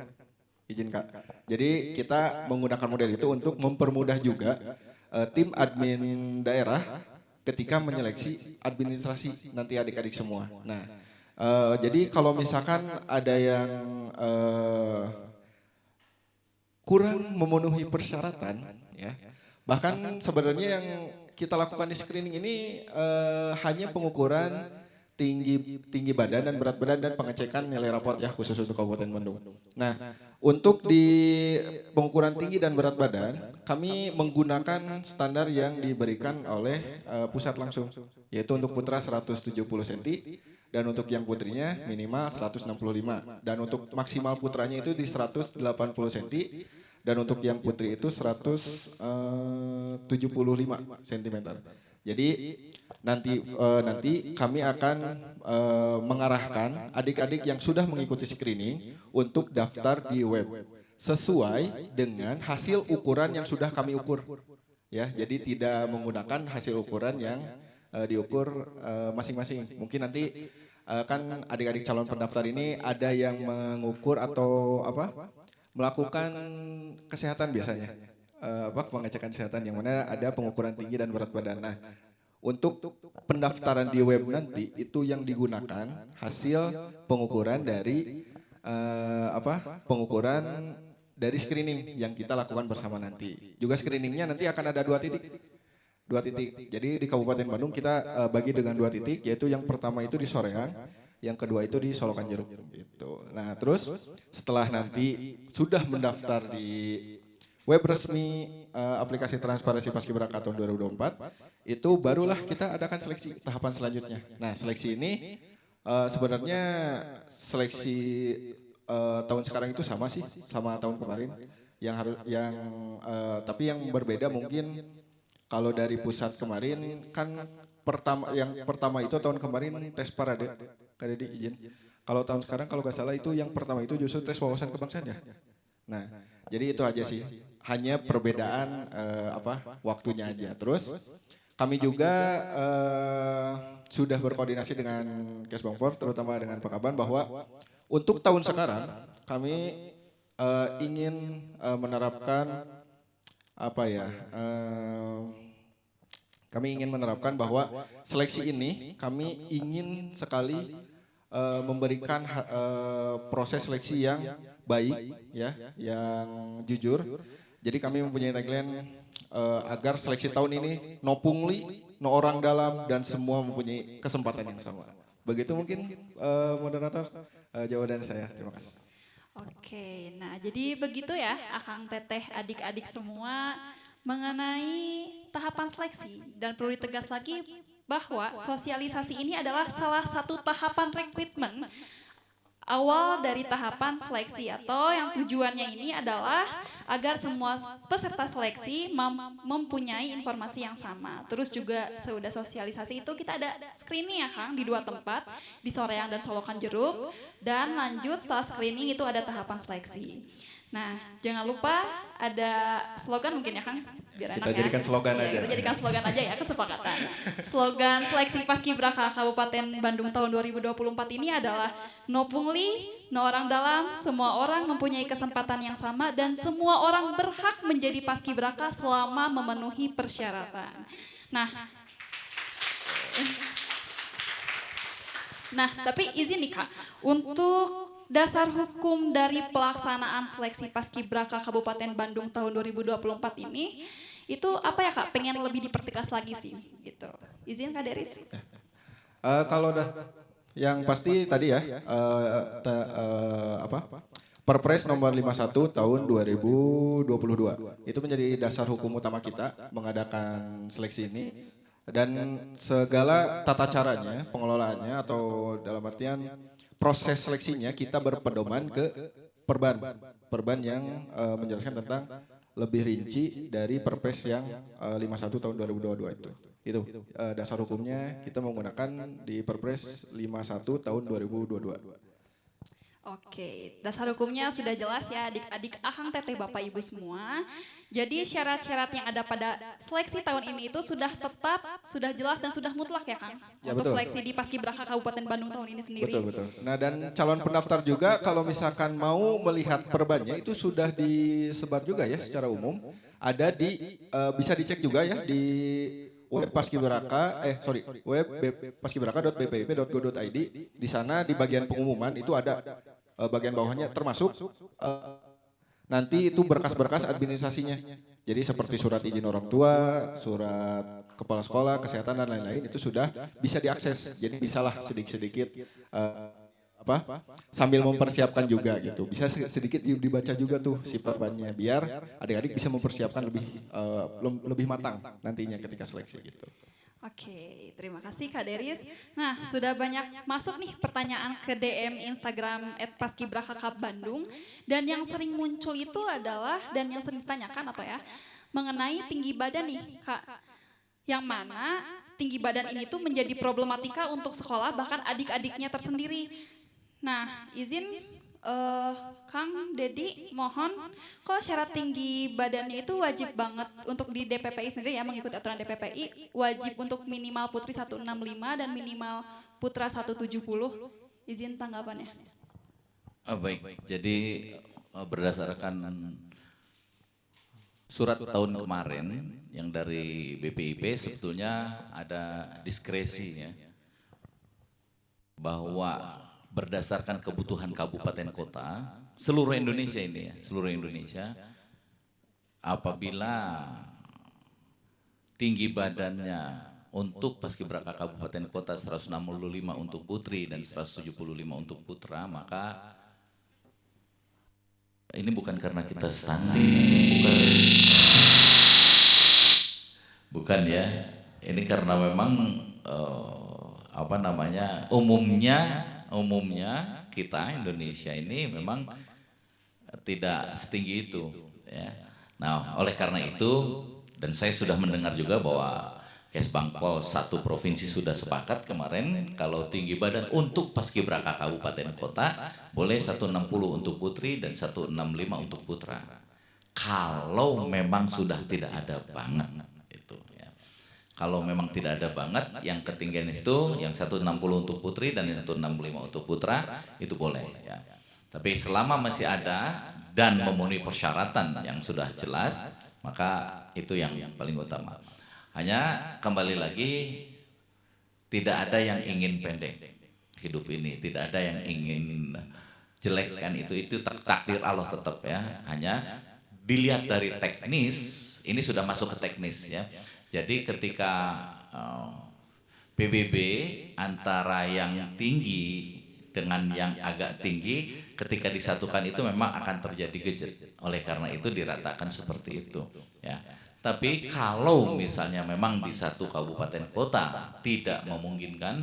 Izin Kak. Jadi kita menggunakan model itu untuk mempermudah juga tim admin daerah ketika menyeleksi administrasi nanti adik-adik semua. Nah, jadi kalau misalkan ada yang kurang memenuhi persyaratan, ya, bahkan sebenarnya yang kita lakukan di screening ini hanya pengukuran tinggi badan dan berat badan dan pengecekan nilai raport ya, khusus untuk Kabupaten Bandung. Nah, untuk di pengukuran tinggi dan berat badan kami menggunakan standar yang diberikan oleh pusat langsung, yaitu untuk putra 170 cm dan untuk yang putrinya minimal 165, dan untuk maksimal putranya itu di 180 cm dan untuk yang putri itu 175 cm. Jadi nanti kami akan mengarahkan adik-adik yang sudah mengikuti screening untuk daftar di web sesuai dengan hasil ukuran yang sudah kami ukur. Ya, jadi tidak menggunakan hasil ukuran yang diukur masing-masing. Mungkin nanti kan adik-adik calon pendaftar ini ada yang mengukur atau melakukan kesehatan biasanya. Pengecekan kesehatan yang mana ada pengukuran tinggi dan berat badan. Nah, untuk pendaftaran di web nanti itu yang digunakan hasil pengukuran dari pengukuran dari screening yang kita lakukan bersama nanti. Juga screeningnya nanti akan ada dua titik. Jadi di Kabupaten Bandung kita bagi dengan 2 titik, yaitu yang pertama itu di Soreang, yang kedua itu di Solokan Jeruk. Gitu. Nah, terus setelah nanti sudah mendaftar di web resmi aplikasi transparansi Paskibraka tahun 2024, itu barulah kita adakan seleksi tahapan selanjutnya. Nah, seleksi ini sebenarnya seleksi tahun sekarang itu sama sih, sama tahun kemarin. Tapi yang berbeda mungkin kalau dari pusat kemarin kan yang pertama itu tahun kemarin tes parade, Kak Dedi izin. Kalau tahun sekarang kalau nggak salah itu yang pertama itu justru tes wawasan kebangsaan ya. Nah, jadi itu aja sih. Hanya perbedaan waktunya aja. Terus kami juga sudah berkoordinasi dengan Kesbangpor, terutama dengan Pak Kaban, bahwa untuk tahun sekarang kami ingin menerapkan kami ingin menerapkan bahwa seleksi ini kami ingin sekali memberikan proses seleksi yang baik, ya, yang jujur. Jadi kami mempunyai tagline agar seleksi tahun ini no pungli, no orang dalam, dan semua mempunyai kesempatan yang sama. Begitu mungkin moderator jawaban saya. Terima kasih. Oke, nah jadi begitu ya Akang Teteh, adik-adik semua mengenai tahapan seleksi. Dan perlu ditegas lagi bahwa sosialisasi ini adalah salah satu tahapan rekrutmen awal dari tahapan seleksi, atau yang tujuannya ini adalah agar semua peserta seleksi mempunyai informasi yang sama. Terus juga sudah sosialisasi itu kita ada screening ya Kang di 2 tempat, di Soreang dan Solokan Jeruk, dan lanjut setelah screening itu ada tahapan seleksi. Nah, jangan lupa ada slogan mungkin ya Kang, biar enak Kita jadikan slogan aja. Kita jadikan slogan aja ya, kesepakatan. Slogan seleksi Paskibraka Kabupaten Bandung tahun 2024 ini adalah no pungli, no orang dalam, semua orang mempunyai kesempatan yang sama dan semua orang berhak menjadi Paskibraka selama memenuhi persyaratan. Nah, tapi izin nih Kak, untuk dasar hukum dari pelaksanaan seleksi Paskibraka Kabupaten Bandung tahun 2024 ini itu apa ya Kak? Pengen lebih dipertegas lagi sih gitu. Izin Kak Deris. Kalau yang pasti tadi ya Perpres nomor 51 tahun 2022 itu menjadi dasar hukum utama kita mengadakan seleksi ini, dan segala tata caranya, pengelolaannya atau dalam artian proses seleksinya kita berpedoman ke perban yang menjelaskan tentang lebih rinci dari Perpres yang 51 tahun 2022 itu. Itu dasar hukumnya kita menggunakan di Perpres 51 tahun 2022. Oke, dasar hukumnya sudah jelas ya adik-adik Ahang Teteh Bapak Ibu semua. Jadi syarat-syarat yang ada pada seleksi tahun ini itu sudah tetap, sudah jelas dan sudah mutlak ya Kang? Ya, untuk betul. seleksi di Paskibraka Kabupaten Bandung tahun ini sendiri. Betul. Nah, dan calon pendaftar juga kalau misalkan mau melihat perbannya itu sudah disebar juga ya secara umum. Ada di bisa dicek juga ya di web Paskibraka, web paskibraka.bpip.go.id. Di sana di bagian pengumuman itu ada bagian bawahnya termasuk nanti itu berkas-berkas administrasinya. Jadi seperti surat izin orang tua, surat kepala sekolah, kesehatan dan lain-lain itu sudah bisa diakses. Jadi bisalah sedikit-sedikit sambil mempersiapkan juga gitu. Bisa sedikit dibaca juga tuh si perbannya biar adik-adik bisa mempersiapkan lebih matang nantinya ketika seleksi gitu. Oke, terima kasih Kak Deris. Nah, sudah banyak masuk nih pertanyaan ke DM Instagram @paskibraka_bandung, dan yang sering muncul itu adalah, dan yang sering ditanyakan atau ya, mengenai tinggi badan nih Kak. Yang mana tinggi badan ini tuh menjadi problematika untuk sekolah bahkan adik-adiknya tersendiri. Nah, izin Kang Dedi, mohon, kok syarat tinggi badannya itu wajib banget untuk di DPPI sendiri ya, mengikuti aturan DPPI, wajib untuk minimal putri 165 dan minimal putra 170. Izin tanggapannya. Baik, jadi berdasarkan surat tahun kemarin yang dari BPIP sebetulnya ada diskresi ya, bahwa berdasarkan kebutuhan kabupaten kota seluruh Indonesia ini ya, seluruh Indonesia, apabila tinggi badannya untuk Paskibraka kabupaten kota 165 untuk putri dan 175 untuk putra, maka ini bukan karena kita stunting, bukan ya, ini karena memang umumnya kita Indonesia ini memang tidak setinggi itu ya. Nah, oleh karena itu, dan saya sudah mendengar juga bahwa Kesbangpol satu provinsi sudah sepakat kemarin kalau tinggi badan untuk Paskibraka kabupaten kota boleh 160 untuk putri dan 165 untuk putra. Kalau memang sudah tidak ada banget itu ya. Kalau memang tidak ada banget, yang ketinggian itu yang 160 untuk putri dan yang 165 untuk putra itu boleh ya. Tapi selama masih ada dan memenuhi persyaratan yang sudah jelas, maka itu yang paling utama. Hanya kembali lagi, tidak ada yang ingin pendek hidup ini, tidak ada yang ingin jelek kan, itu takdir Allah tetap ya. Hanya dilihat dari teknis, ini sudah masuk ke teknis ya. Jadi ketika PBB antara yang tinggi dengan yang agak tinggi, ketika disatukan itu memang akan terjadi gejek. Oleh karena itu diratakan seperti itu ya. Tapi kalau misalnya memang di satu kabupaten kota tidak memungkinkan,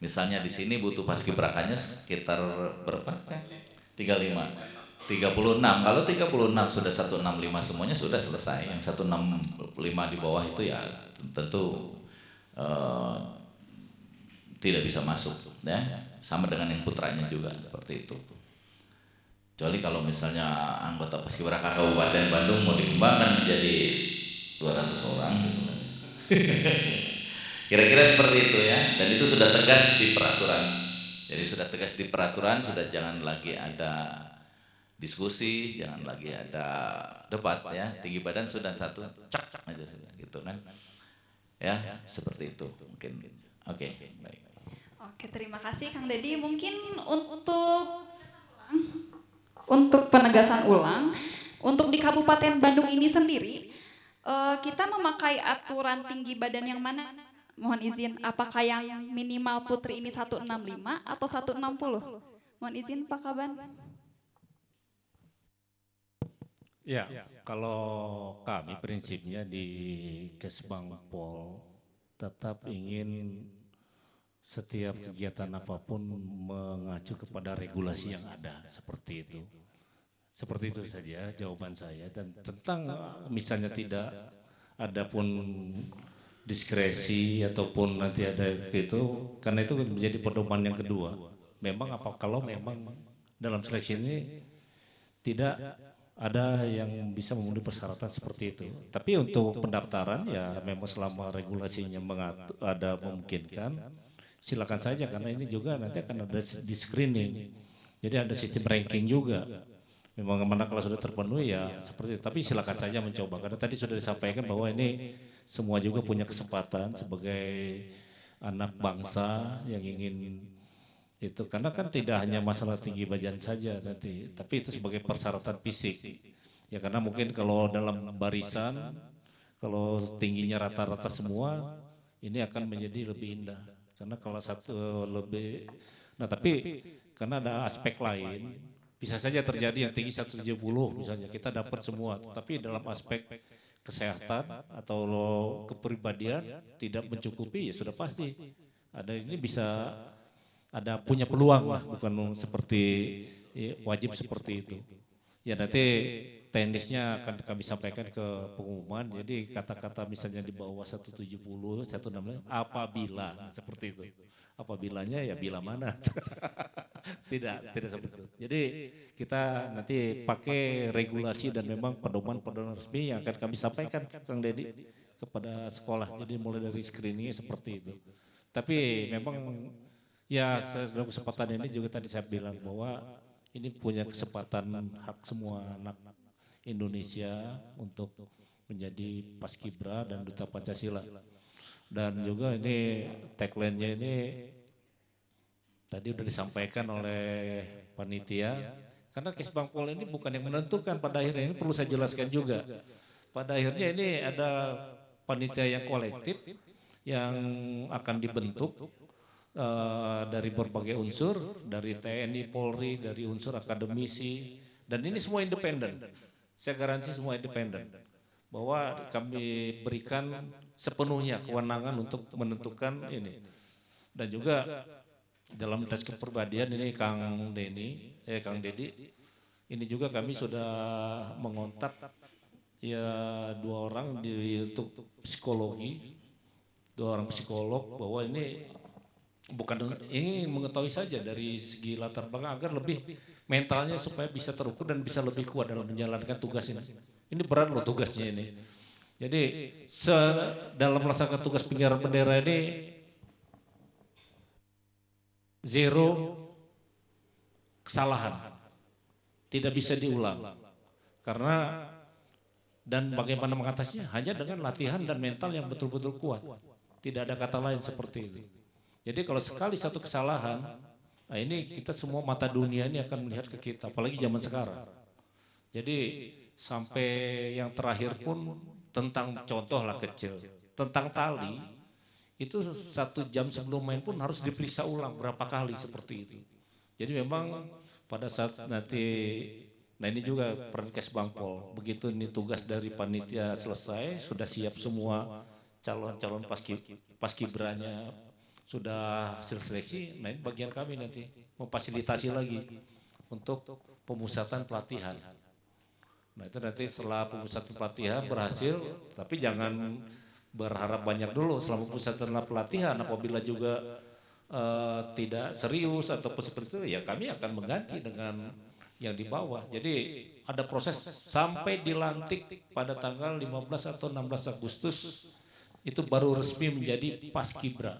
misalnya di sini butuh paskibrakanya sekitar berapa? 35. 36. Kalau 36 sudah 165 semuanya sudah selesai. Yang 165 di bawah itu ya tentu tidak bisa masuk, ya. Sama dengan yang putranya juga seperti itu. Kecuali kalau misalnya anggota paskibraka Kabupaten Bandung mau dikembangkan menjadi 200 orang gitu kan. Kira-kira seperti itu ya, dan itu sudah tegas di peraturan. Jadi sudah tegas di peraturan, sudah jangan lagi ada diskusi, jangan lagi ada debat ya. Tinggi badan sudah satu, cak aja sudah gitu kan. Ya, seperti itu mungkin. Oke, baik. Oke, terima kasih Kang Dedi. Mungkin untuk penegasan ulang, untuk di Kabupaten Bandung ini sendiri, kita memakai aturan tinggi badan yang mana? Mohon izin, apakah yang minimal putri ini 165 atau 160? Mohon izin Pak Kaban. Ya, kalau kami prinsipnya di Kesbangpol tetap ingin setiap kegiatan apapun mengacu kepada regulasi yang ada, seperti itu. Seperti itu saja jawaban saya. Dan tentang misalnya tidak ada pun diskresi ataupun nanti ada itu, karena itu menjadi pedoman yang kedua. Memang kalau memang dalam seleksi ini tidak ada yang bisa memenuhi persyaratan seperti itu. Tapi untuk pendaftaran ya memang selama regulasinya ada memungkinkan, silakan saja, karena ini juga nanti akan ada di screening. Jadi ada sistem ranking juga. Memang mana kalau sudah terpenuhi ya seperti itu. Tapi silakan saja mencoba, karena tadi sudah disampaikan bahwa ini semua juga punya kesempatan sebagai anak bangsa yang ingin itu, karena kan tidak hanya masalah tinggi badan saja nanti, tapi itu sebagai persyaratan fisik. Ya karena mungkin kalau dalam barisan, kalau tingginya rata-rata semua, ini akan menjadi lebih indah. Karena kalau satu lebih, nah tapi karena ada aspek lain, bisa saja terjadi yang tinggi 170 misalnya, kita dapat semua, tapi dalam aspek kesehatan atau kepribadian tidak mencukupi, ya sudah pasti ada ini bisa ada punya peluang lah, bukan seperti wajib seperti itu. Ya nanti teknisnya akan kami sampaikan ke pengumuman, jadi kata-kata misalnya di bawah 170, 160, apabila seperti itu. Apabilanya ya bila mana. tidak seperti itu. Jadi kita nanti pakai regulasi dan memang pedoman-pedoman resmi yang akan kami sampaikan Kang Dedi kepada sekolah. Jadi mulai dari screeningnya seperti itu. Tapi memang ya dalam kesempatan ini juga tadi saya bilang bahwa ini punya kesempatan hak semua anak Indonesia untuk menjadi paskibra dan duta Pancasila. Dan juga ini tagline-nya ini tadi sudah disampaikan oleh panitia, karena Kesbangpol ini bukan yang menentukan pada akhirnya, ini perlu saya jelaskan juga. Pada akhirnya ini ada panitia yang kolektif yang akan dibentuk dari berbagai unsur, dari TNI, Polri, dari unsur akademisi, dan ini semua independen. Saya garansi semua independen, bahwa kami berikan sepenuhnya kewenangan untuk menentukan ini. Dan juga dalam tes kepribadian ini Kang Dedi, ini juga kami sudah mengontak ya 2 orang untuk psikologi, 2 orang psikolog, bahwa ini bukan ini mengetahui saja dari segi latar belakang agar lebih mentalnya supaya bisa terukur dan bisa lebih kuat dalam menjalankan tugas ini. Ini berat loh tugasnya ini. Jadi dalam melaksanakan tugas penggiringan bendera ini zero kesalahan, tidak bisa diulang. Karena dan bagaimana mengatasinya hanya dengan latihan dan mental yang betul-betul kuat. Tidak ada kata lain seperti itu. Jadi kalau sekali satu kesalahan, nah ini kita semua mata dunia ini akan melihat ke kita, apalagi zaman sekarang. Jadi sampai yang terakhir pun tentang contoh lah kecil, tentang tali, itu 1 jam sebelum main pun harus diperiksa ulang berapa kali seperti itu. Jadi memang pada saat nanti Nah ini juga peran Kesbangpol. Begitu ini tugas dari panitia selesai, sudah siap semua calon-calon paskibranya sudah hasil seleksi. Nah ini bagian kami nanti memfasilitasi lagi untuk pemusatan pelatihan. Nah itu nanti setelah pemusatan pelatihan berhasil, tapi jangan berharap banyak dulu selama pemusatan pelatihan. Apabila juga tidak serius ataupun seperti itu, ya kami akan mengganti dengan yang di bawah. Jadi ada proses sampai dilantik pada tanggal 15 atau 16 Agustus itu baru resmi menjadi Paskibra.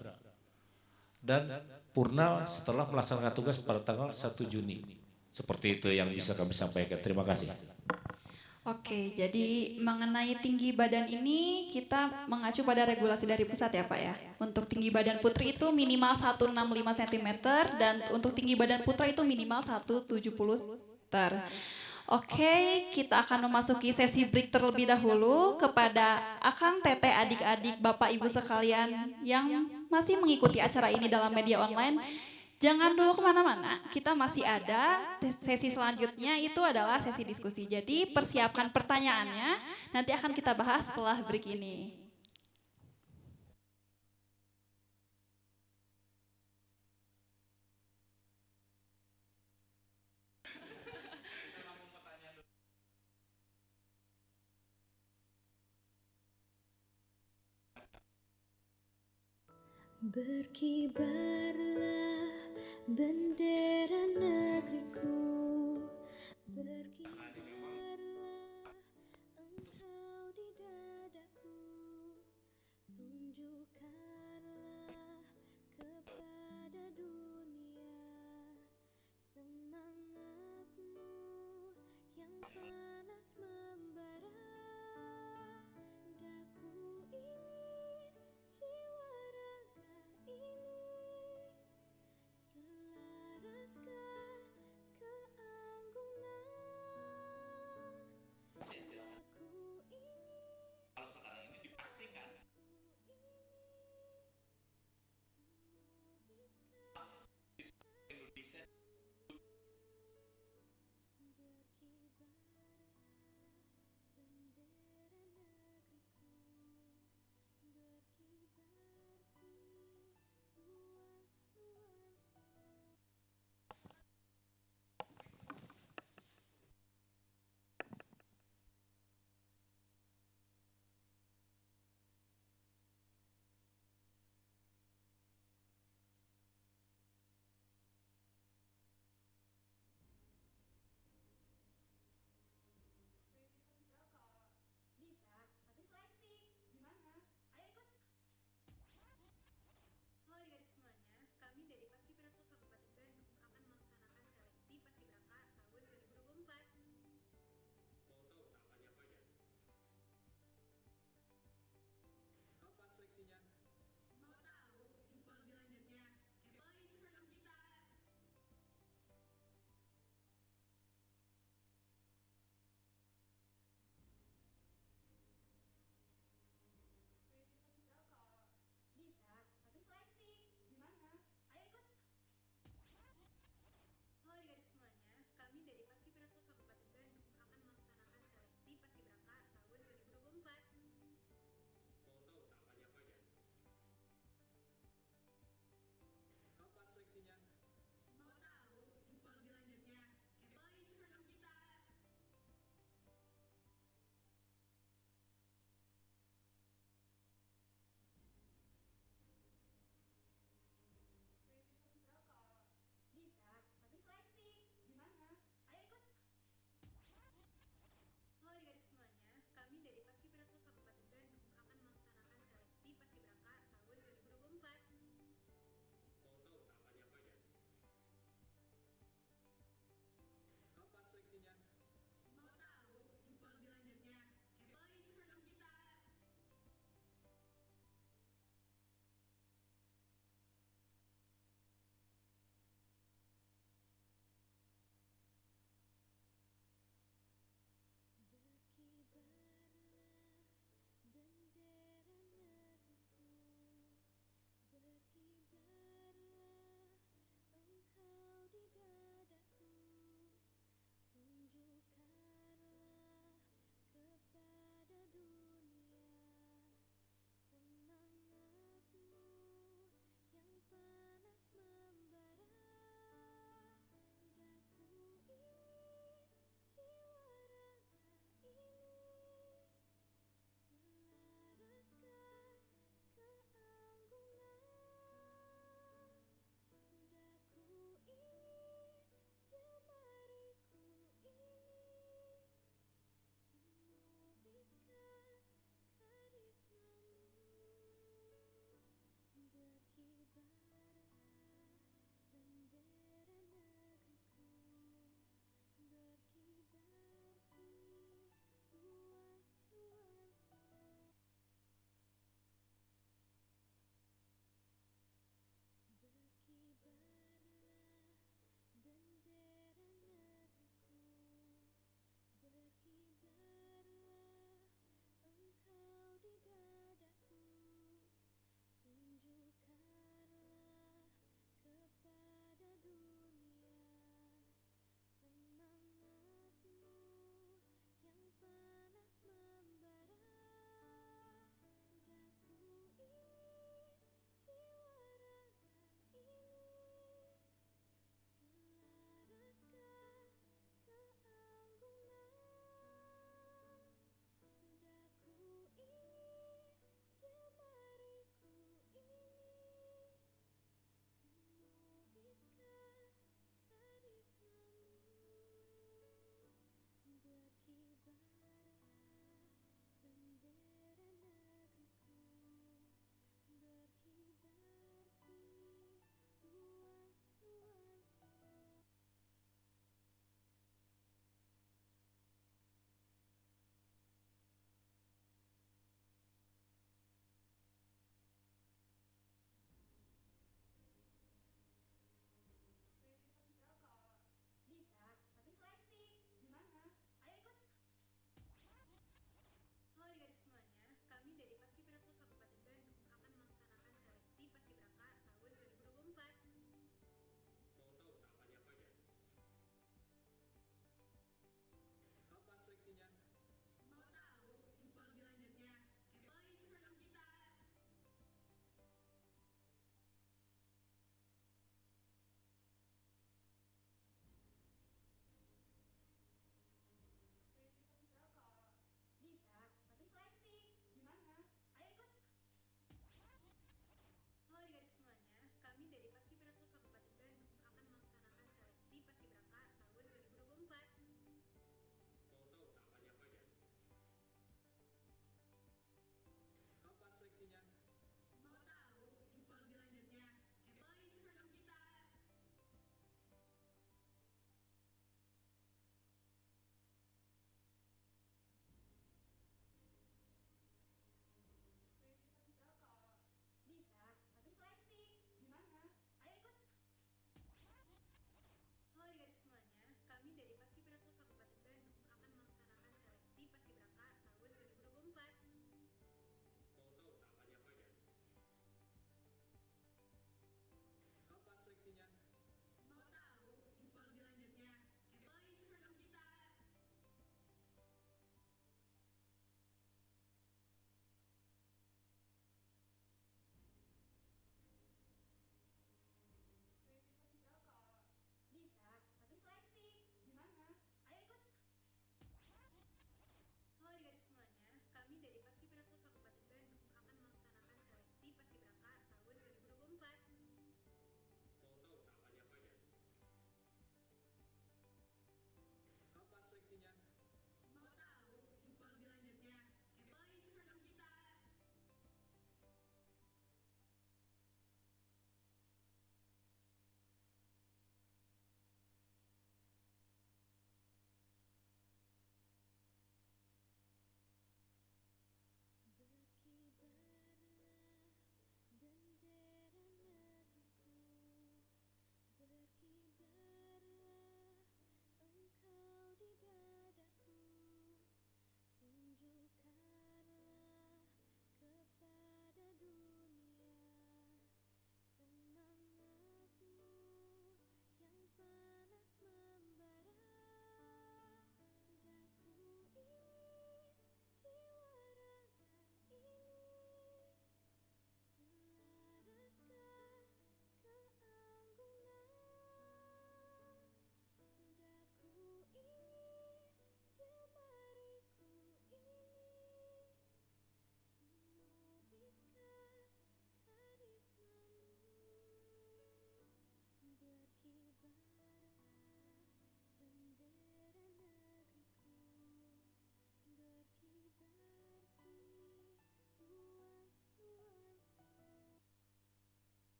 Dan purna setelah melaksanakan tugas pada tanggal 1 Juni. Seperti itu yang bisa kami sampaikan. Terima kasih. Oke, jadi mengenai tinggi badan ini kita mengacu pada regulasi dari pusat ya Pak ya. Untuk tinggi badan putri itu minimal 165 cm dan untuk tinggi badan putra itu minimal 170 cm. Oke, kita akan memasuki sesi break terlebih dahulu kepada Akang, Teteh, adik-adik, Bapak, Ibu sekalian yang masih mengikuti acara ini dalam media online. Jangan dulu kemana-mana, kita masih ada sesi selanjutnya itu adalah sesi diskusi. Jadi persiapkan pertanyaannya, nanti akan kita bahas setelah break ini. Berkibarlah bendera negeriku, berkibarlah engkau di dadaku, tunjukkanlah kepada dunia semangatmu yang panas membara. Daku ingin jiwa raga ini selaraskan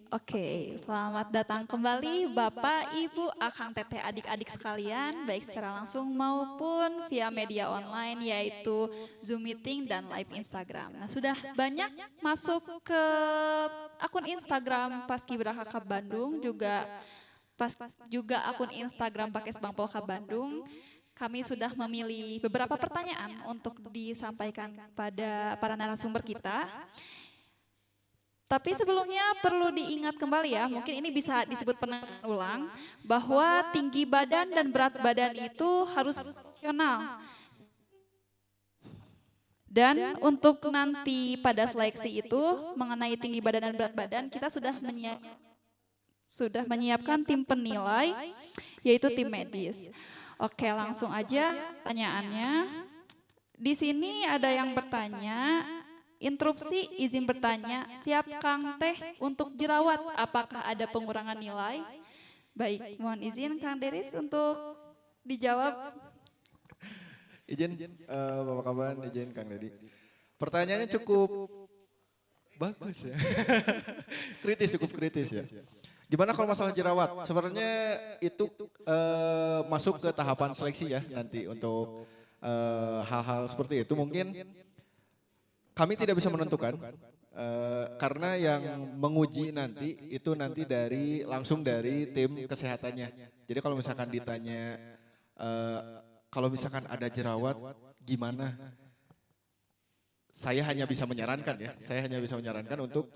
Oke. Selamat datang kembali Bapak, Ibu, Akang, Teteh, adik-adik sekalian, baik secara langsung maupun via media online yaitu Zoom meeting dan live Instagram. Nah, sudah banyak masuk ke akun Instagram Paskibraka Kab Bandung juga akun Instagram Pakes Bang Polka Bandung. Kami sudah memilih beberapa pertanyaan untuk disampaikan pada para narasumber kita. Tapi sebelumnya perlu diingat kembali ya, mungkin ini bisa disebut penekanan ulang, bahwa tinggi badan dan berat badan itu harus proporsional. Dan untuk nanti pada seleksi itu mengenai tinggi badan dan berat badan, kita sudah menyiapkan tim penilai, yaitu tim medis. Oke, langsung aja pertanyaannya. Di sini ada yang bertanya, interupsi izin bertanya, siap Kang Teh untuk jerawat, apakah ada pengurangan nilai? Baik, mohon izin Kang Deris untuk dijawab. Izin Bapak Kaban, izin Kang Dedi. Pertanyaannya cukup bagus ya. Cukup kritis ya. Gimana kalau masalah jerawat? Sebenarnya itu masuk ke tahapan seleksi ya nanti untuk hal-hal seperti itu mungkin kami tidak bisa menentukan karena yang menguji nanti itu nanti langsung dari tim kesehatannya. Jadi kalau misalkan ditanya kalau misalkan ada jerawat gimana? Saya hanya bisa menyarankan ya. Saya hanya bisa menyarankan untuk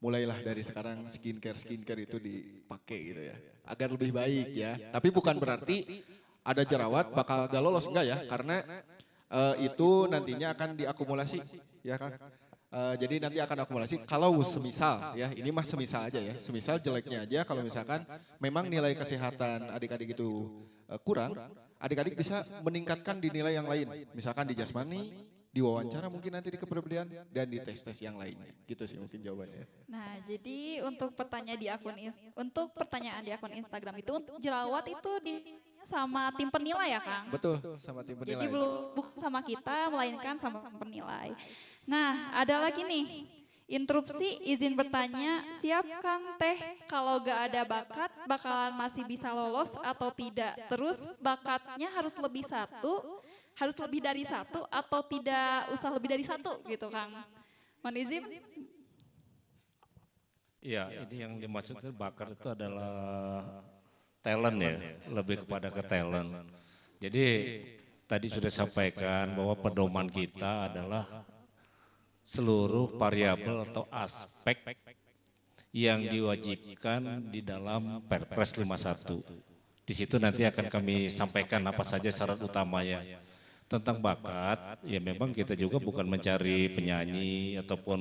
mulailah dari sekarang skincare itu dipakai gitu ya. Agar lebih baik ya. Tapi bukan berarti ada jerawat bakal gak lolos enggak ya? Karena itu nantinya akan diakumulasi ya kan. Jadi nanti akan akumulasi kalau semisal ya, ini mah semisal aja ya. Semisal jeleknya aja kalau misalkan memang nilai kesehatan adik-adik itu kurang, adik-adik bisa meningkatkan di nilai yang lain. Misalkan di jasmani, di wawancara mungkin nanti di kepribadian dan di tes-tes yang lainnya. Gitu sih mungkin jawabannya. Nah, jadi untuk pertanyaan di akun Instagram itu untuk jerawat itu sama tim penilai ya, Kang? Betul, sama tim penilai. Jadi bukan sama kita, melainkan sama tim penilai. Nah, ada lagi nih, interupsi izin bertanya, siap Kang Teh kalau gak ada bakat bakalan masih bisa lolos atau tidak? Terus bakatnya harus lebih dari satu atau tidak usah lebih dari satu gitu Kang? Mohon izin. Ya, ini yang dimaksudkan bakat itu adalah talent ya, lebih kepada ke talent. Jadi tadi sudah sampaikan bahwa pedoman kita adalah seluruh variabel atau aspek yang diwajibkan di dalam Perpres 51. Di situ nanti akan kami sampaikan apa saja syarat utamanya. Tentang bakat, ya memang kita juga bukan mencari penyanyi ataupun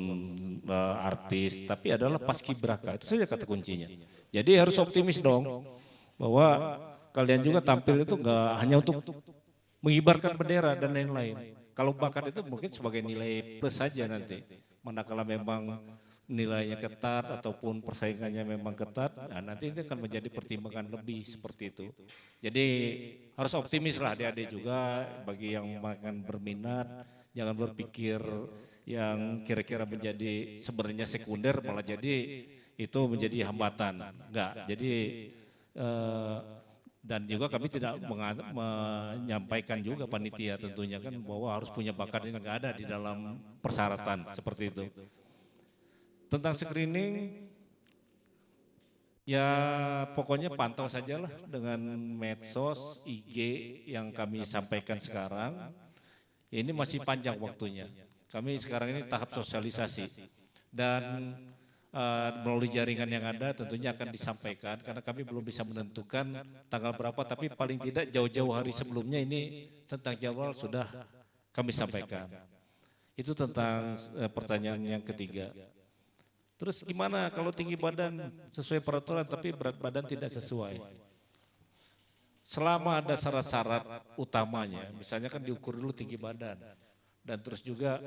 artis, tapi adalah paskibraka, itu saja kata kuncinya. Jadi harus optimis dong, bahwa kalian juga tampil itu enggak hanya untuk mengibarkan bendera dan lain-lain. Kalau bakat itu mungkin sebagai nilai plus saja nanti. Manakala memang nilainya ketat ataupun persaingannya memang ketat, nah nanti ini akan menjadi pertimbangan lebih seperti itu. Jadi harus optimis lah adik-adik juga bagi yang akan berminat, jangan berpikir yang kira-kira menjadi sebenarnya sekunder malah jadi itu menjadi hambatan. Enggak, jadi dan juga kami tidak menyampaikan juga panitia tentunya kan bahwa harus punya bakat ini enggak ada di dalam persyaratan seperti itu. Tentang screening, ya pokoknya pantau sajalah dengan medsos, IG yang kami sampaikan sekarang. Ini masih panjang waktunya. Kami sekarang ini tahap sosialisasi dan melalui jaringan yang ada tentunya akan disampaikan karena kami belum bisa menentukan tanggal berapa, tapi paling tidak jauh-jauh hari sebelumnya ini tentang jadwal sudah kami sampaikan. Itu tentang pertanyaan yang ketiga. Terus gimana kalau tinggi badan sesuai peraturan tapi berat badan tidak sesuai? Selama ada syarat-syarat utamanya, misalnya kan diukur dulu tinggi badan. Dan terus juga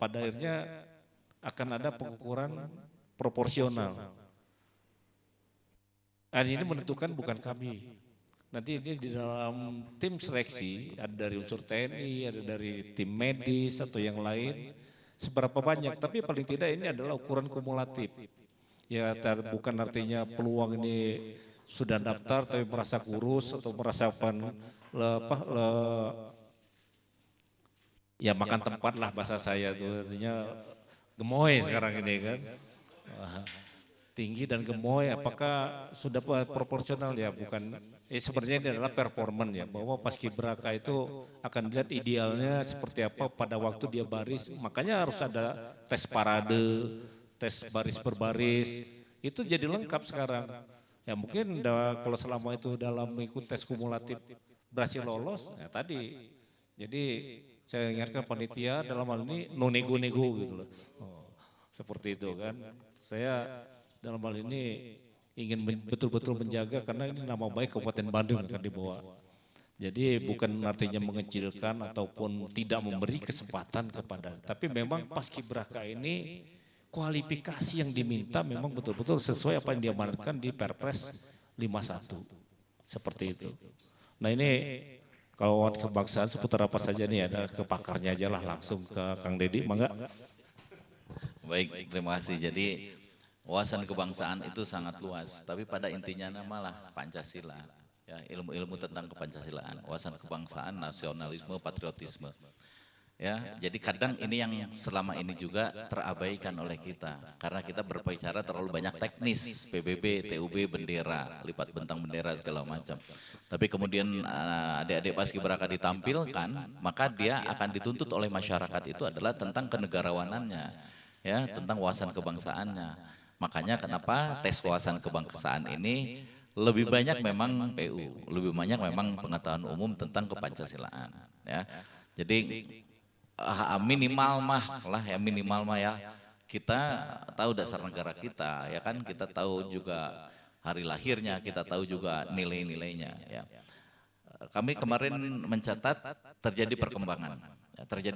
pada akhirnya akan ada pengukuran proporsional. Dan ini menentukan bukan kami. Nanti ini di dalam tim seleksi, ada dari unsur TNI, ada dari tim medis atau yang lain. seberapa banyak, tapi paling tidak ini adalah ukuran kumulatif. Ya, bukan artinya peluang ini sudah daftar tapi merasa kurus atau merasa ya makan tempat lah bahasa saya itu, artinya gemoy sekarang ini kan. Tinggi dan gemoy, apakah sudah proporsional ya? Bukan, sebenarnya ini adalah performan ya, bahwa paskibraka itu akan dilihat idealnya seperti apa pada waktu dia baris, makanya harus ada tes parade, tes baris per baris, itu jadi lengkap sekarang. Ya mungkin kalau selama itu dalam mengikuti tes kumulatif berhasil lolos, ya tadi, jadi saya ingatkan panitia dalam hal ini no nego-nego gitu loh, seperti itu kan. Saya dalam hal ini ingin betul-betul menjaga karena ini nama baik Kabupaten Bandung akan dibawa. Jadi bukan artinya mengecilkan ataupun tidak memberi kesempatan kepada, tapi memang paskibraka ini kualifikasi yang diminta memang betul-betul sesuai apa yang diamanatkan di Perpres 51. Seperti itu. Nah ini kalau kebangsaan seputar apa saja nih, ada ke pakarnya aja lah, langsung ke Kang Dedi, mangga. Baik, terima kasih. Jadi wawasan kebangsaan itu sangat luas, tapi pada intinya malah Pancasila. Ya, ilmu-ilmu tentang kepancasilaan, wawasan kebangsaan, nasionalisme, patriotisme. Ya, jadi kadang ini yang selama ini juga terabaikan oleh kita, karena kita berbicara terlalu banyak teknis, PBB, TUB, bendera, lipat bentang bendera segala macam. Tapi kemudian adik-adik paskibraka ditampilkan, maka dia akan dituntut oleh masyarakat itu adalah tentang kenegarawanannya, ya, tentang wawasan kebangsaannya. Makanya kenapa tes wawasan kebangsaan ini lebih banyak memang PU, lebih banyak memang pengetahuan umum tentang kepancasilaan. Ya, jadi minimal mah ya kita tahu dasar negara kita, ya kan, kita tahu juga hari lahirnya, kita tahu juga nilai-nilainya. Ya. Kami kemarin mencatat terjadi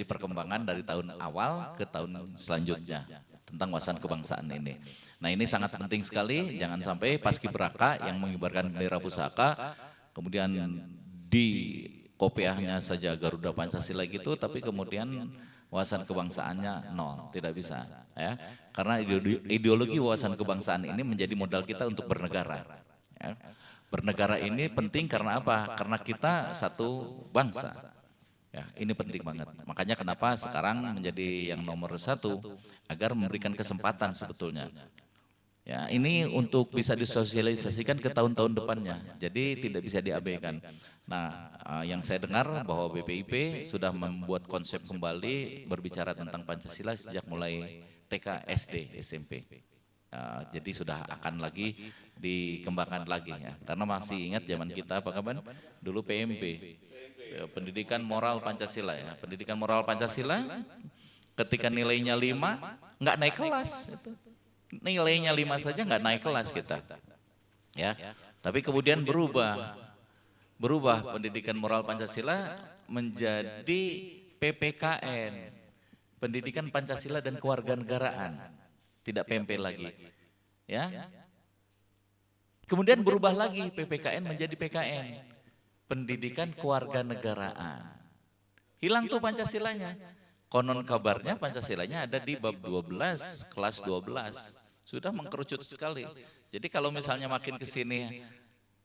perkembangan dari tahun awal ke tahun selanjutnya tentang wawasan kebangsaan ini. Nah ini sangat penting sekali, jangan sampai paskibraka yang mengibarkan bendera pusaka, kemudian di kopiahnya saja Garuda Pancasila gitu, tapi kemudian wawasan kebangsaannya nol, tidak bisa. Ya. Karena ideologi wawasan kebangsaan ini menjadi modal kita untuk bernegara. Ya. Bernegara ini penting karena apa? Karena kita satu bangsa. Ya, ini penting banget. Makanya kenapa sekarang menjadi yang nomor satu, agar memberikan kesempatan sebetulnya. Ya, ini untuk bisa disosialisasikan ke tahun-tahun depannya. Jadi tidak bisa diabaikan. Nah, yang saya dengar bahwa BPIP sudah membuat konsep kembali berbicara tentang Pancasila sejak mulai TK, SD, SMP. Jadi sudah akan lagi dikembangkan lagi ya. Karena masih ingat zaman kita apa kapan? Dulu PMP. Pendidikan moral Pancasila ya. Pendidikan moral Pancasila ketika nilainya 5 nggak naik kelas. Nilainya 5 saja nggak naik kelas kita. Ya. Tapi kemudian berubah pendidikan moral Pancasila menjadi PPKN. Pendidikan Pancasila dan Kewarganegaraan. Tidak PMP lagi. Ya. Kemudian berubah lagi PPKN menjadi PKN. Pendidikan Kewarganegaraan. Hilang tuh Pancasilanya. Konon kabarnya Pancasilanya ada di bab 12, kelas 12. Sudah mengkerucut sekali. Jadi kalau misalnya makin ke sini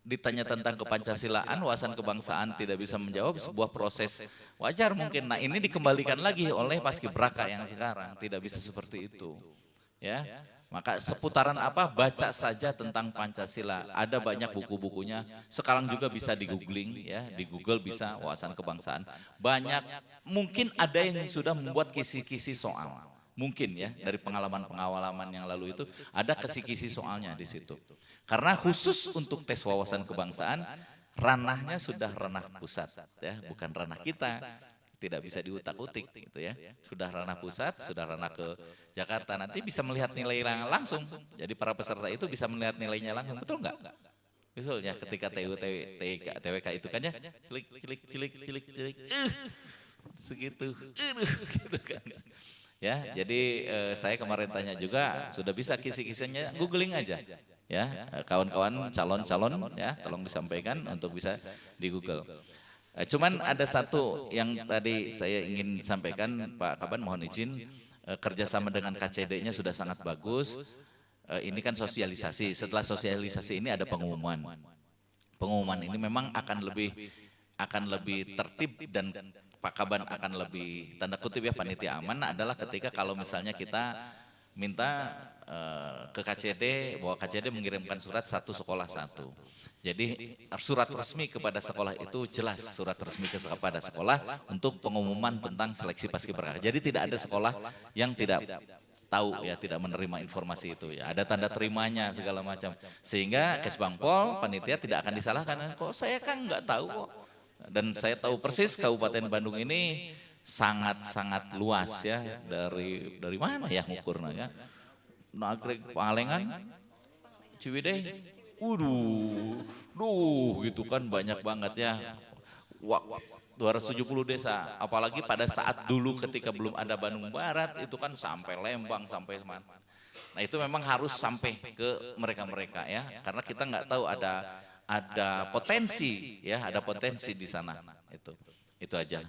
ditanya tentang kepancasilaan, wawasan kebangsaan tidak bisa menjawab, sebuah proses wajar mungkin. Nah ini dikembalikan lagi oleh paskibraka yang sekarang, tidak bisa seperti itu. Ya, maka seputaran apa, baca saja tentang Pancasila. Ada banyak buku-bukunya. Sekarang juga bisa di googling, ya, di Google bisa wawasan kebangsaan. Banyak, mungkin ada yang sudah membuat kisi-kisi soal. Mungkin ya, dari pengalaman-pengalaman yang lalu itu ada kisi-kisi soalnya di situ. Karena khusus untuk tes wawasan kebangsaan, ranahnya sudah ranah pusat, ya, bukan ranah kita. Tidak bisa diutak-utik gitu ya. Sudah ranah pusat, sudah ranah ke Jakarta, nanti bisa melihat nilai langsung. Jadi para peserta itu bisa melihat nilainya langsung, betul enggak? Misalnya ketika TWK itu kan ya, cilik, segitu, gitu kan. Ya, jadi saya kemarin tanya juga, sudah bisa kisi-kisinya, googling aja. Ya, kawan-kawan calon-calon ya, tolong disampaikan untuk bisa di Google. Cuman ada satu yang tadi saya ingin sampaikan, Pak Kaban mohon izin, kerjasama dengan KCD-nya sudah sangat bagus. Ini kan sosialisasi. Setelah sosialisasi ini ada pengumuman. Pengumuman ini memang akan lebih tertib dan Pak Kaban akan lebih tanda kutip ya panitia aman adalah ketika kalau misalnya kita minta ke KCD bahwa KCD mengirimkan surat satu sekolah satu. Jadi surat resmi kepada sekolah itu jelas surat resmi kepada sekolah untuk pengumuman tentang seleksi paskibraka. Jadi tidak ada sekolah yang tidak tahu ya, tidak menerima informasi itu ya. Ada tanda terimanya segala macam. Sehingga Kesbangpol panitia tidak akan disalahkan. Kok saya kan nggak tahu kok. Dan saya tahu persis Kabupaten Bandung ini sangat-sangat luas ya. Dari mana ya ngukurnya ya? Nagreg, Pangalengan, Ciwidey. Gitu kan banyak banget ya. 270 desa, apalagi pada saat dulu ketika belum ada Bandung Barat itu kan sampai Lembang, sampai mana. Nah itu memang harus sampai ke mereka-mereka ya, karena kita nggak tahu ada potensi ya, ada potensi di sana. Itu aja.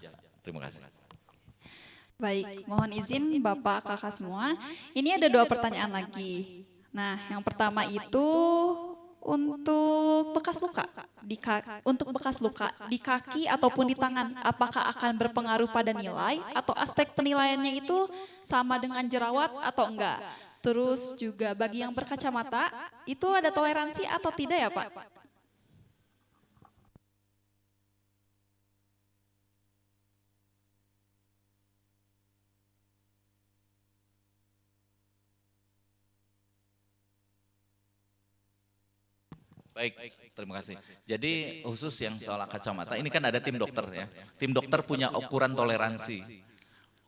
Terima kasih. Baik, mohon izin Bapak Kakak semua. Ini ada 2 pertanyaan lagi. Nah, yang pertama itu untuk bekas luka di kaki ataupun di tangan, apakah akan berpengaruh pada nilai atau aspek penilaiannya itu sama dengan jerawat atau enggak? Terus juga bagi yang berkacamata itu ada toleransi atau tidak ya Pak? Baik, terima kasih. Jadi khusus yang soal kacamata, ini kan ada tim dokter ya. Tim dokter punya ukuran toleransi.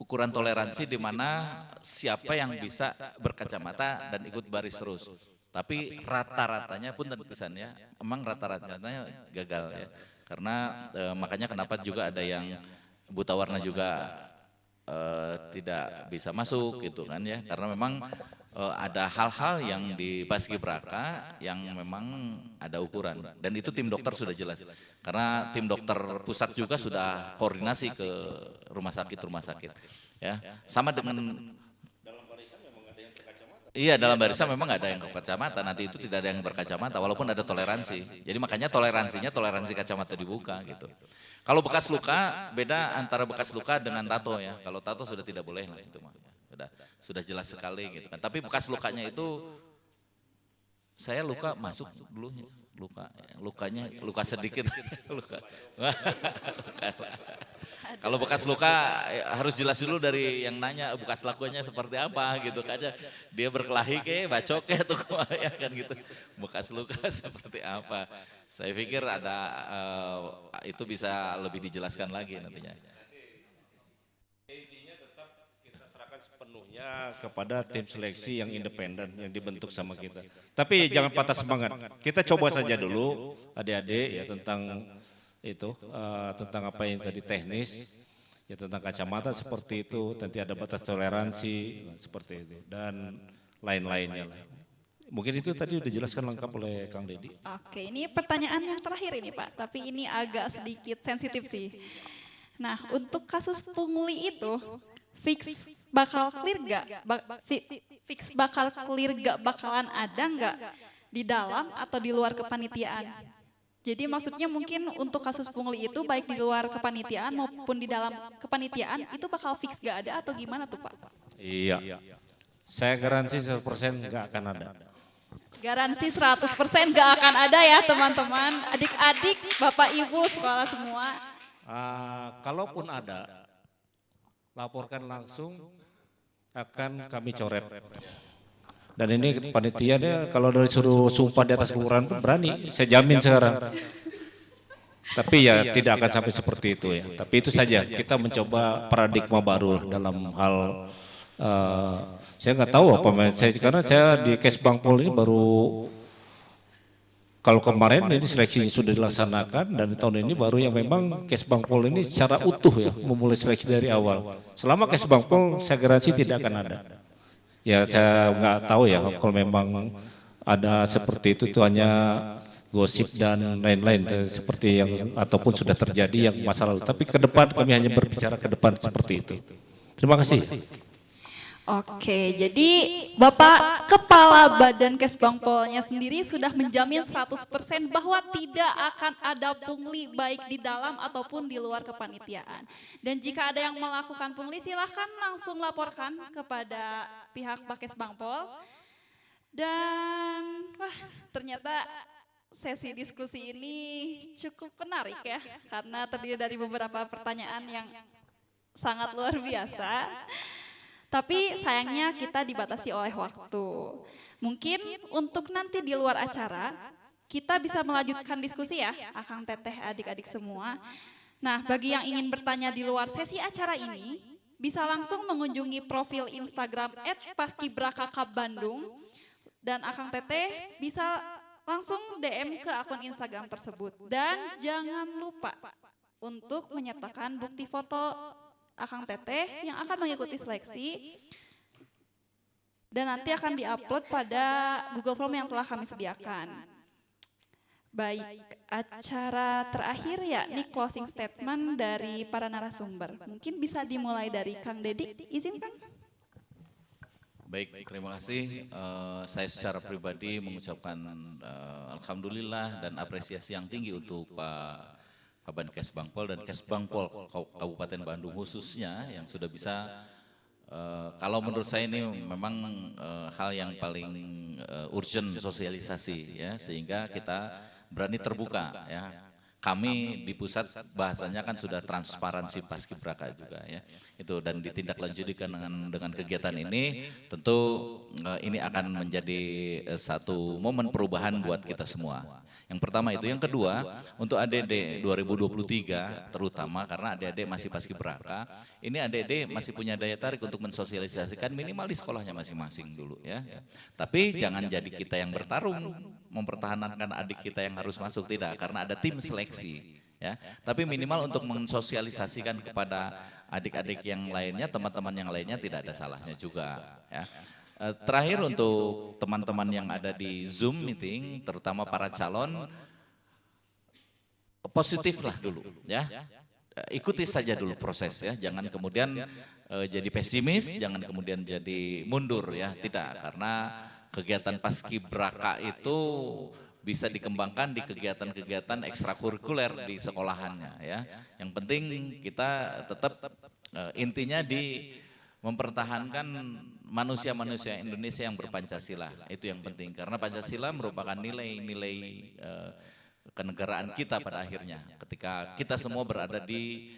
Ukuran toleransi di mana siapa yang bisa berkacamata dan ikut baris terus. Tapi rata-ratanya pun pesannya, emang rata-ratanya gagal ya. Karena makanya kenapa juga ada yang buta warna juga tidak bisa masuk gitu kan ya. Karena memang ada hal-hal yang di paskibraka yang memang ada ukuran dan itu tim dokter sudah jelas karena tim dokter pusat juga sudah koordinasi ke rumah sakit ya sama dengan iya dalam barisan memang nggak ada yang berkacamata, nanti itu tidak ada yang berkacamata walaupun ada toleransi, jadi makanya toleransi kacamata dibuka gitu. Kalau bekas luka beda antara bekas luka dengan tato ya, kalau tato sudah tidak boleh lah itu mah. Sudah jelas sekali gitu kan. Tapi bekas lukanya itu saya luka masuk dulu lukanya luka sedikit luka. Kalau bekas luka harus jelas dulu dari yang nanya bekas lakuannya seperti apa gitu kan. Dia berkelahi bacok tuh ya kan gitu. Bekas luka seperti apa. Saya pikir ada itu bisa lebih dijelaskan lagi nantinya. Sepenuhnya kepada tim seleksi yang independen yang dibentuk sama kita. Tapi jangan patah semangat. Kita coba saja dulu adik-adik ya tentang itu, tentang apa yang tadi teknis, ya tentang kacamata seperti itu, nanti ada batas toleransi seperti itu dan lain-lainnya. Mungkin itu tadi sudah dijelaskan lengkap oleh Kang Deddy. Oke, ini pertanyaan yang terakhir ini Pak, tapi ini agak sedikit sensitif sih. Nah, untuk kasus pungli itu fix bakal clear gak? Fix bakal clear gak bakalan ada nggak di dalam atau di luar kepanitiaan? Jadi maksudnya mungkin untuk kasus pungli itu baik di luar kepanitiaan maupun di dalam kepanitiaan itu bakal fix gak ada atau gimana tuh Pak? Iya, saya garansi 100% nggak akan ada. Garansi 100% gak akan ada ya teman-teman, adik-adik, bapak ibu, sekolah semua. Kalaupun ada, laporkan langsung akan kami coret. Dan ini panitianya kalau dari suruh sumpah di atas kelurahan pun berani, saya jamin sekarang. Tapi ya tidak akan sampai seperti itu ya. Tapi itu saja, kita mencoba paradigma baru dalam hal, saya nggak tahu apa, karena saya di Kesbangpol ini baru, kalau kemarin ini seleksi sudah dilaksanakan dan tahun ini baru yang memang Kesbangpol ini secara utuh ya memulai seleksi dari awal. Selama Kesbangpol saya garansi tidak akan ada. Ya saya nggak tahu ya kalau memang ada seperti itu hanya gosip dan lain-lain seperti yang ataupun sudah terjadi yang masa lalu. Tapi ke depan kami hanya berbicara ke depan seperti itu. Terima kasih. Oke, jadi Bapak Kepala Badan Kesbangpolnya sendiri sudah menjamin 100% bahwa tidak akan ada pungli baik di dalam ataupun di luar kepanitiaan. Dan jika ada yang melakukan pungli silahkan langsung laporkan kepada pihak Bakesbangpol. Dan wah, ternyata sesi diskusi ini cukup menarik ya, karena terdiri dari beberapa pertanyaan yang sangat luar biasa. Tapi sayangnya kita dibatasi oleh waktu. Mungkin untuk nanti di luar acara, kita bisa melanjutkan diskusi ya, Akang Teteh, adik-adik semua. Nah, bagi yang ingin bertanya di luar sesi acara ini, bisa langsung mengunjungi profil Instagram @paskibraka_Bandung. Dan Akang Teteh bisa langsung DM ke akun Instagram tersebut. Dan jangan lupa untuk menyertakan bukti foto Akang Teteh yang akan mengikuti seleksi dan nanti akan diupload pada Google Form yang telah kami sediakan. Baik, acara terakhir yakni closing statement dari para narasumber. Mungkin bisa dimulai dari Kang Dedi, izinkan. Baik, terima kasih. Saya secara pribadi mengucapkan alhamdulillah dan apresiasi yang tinggi untuk Pak Kaban Kesbangpol dan Kesbangpol Kabupaten Bandung khususnya yang sudah bisa, kalau menurut saya ini memang hal yang paling urgent sosialisasi ya, sehingga kita berani terbuka ya. Kami di pusat bahasanya kan sudah transparansi paskibraka juga ya. Itu dan ditindaklanjuti dengan kegiatan ini, tentu ini akan menjadi satu momen perubahan buat kita semua. Yang pertama itu, yang kedua untuk ADD 2023 terutama karena adik-adik masih paskibraka, ini adik-adik masih punya daya tarik untuk mensosialisasikan minimal di sekolahnya masing-masing dulu ya. Tapi jangan jadi kita yang bertarung mempertahankan adik kita yang harus masuk, tidak, karena ada tim seleksi ya. Tapi minimal untuk mensosialisasikan kepada adik-adik yang lainnya, teman-teman yang lainnya, tidak ada salahnya juga ya. Terakhir untuk teman-teman yang ada di Zoom meeting, terutama para calon, positiflah dulu ya. Ikuti saja dulu proses ya, jangan kemudian jadi pesimis, jangan kemudian jadi mundur ya, tidak, karena kegiatan paskibraka itu bisa dikembangkan di kegiatan-kegiatan ekstrakurikuler di sekolahannya ya. Yang penting kita tetap intinya di mempertahankan manusia-manusia Indonesia yang berpancasila, itu yang penting, karena Pancasila merupakan nilai-nilai kenegaraan kita pada akhirnya. Ketika kita semua berada di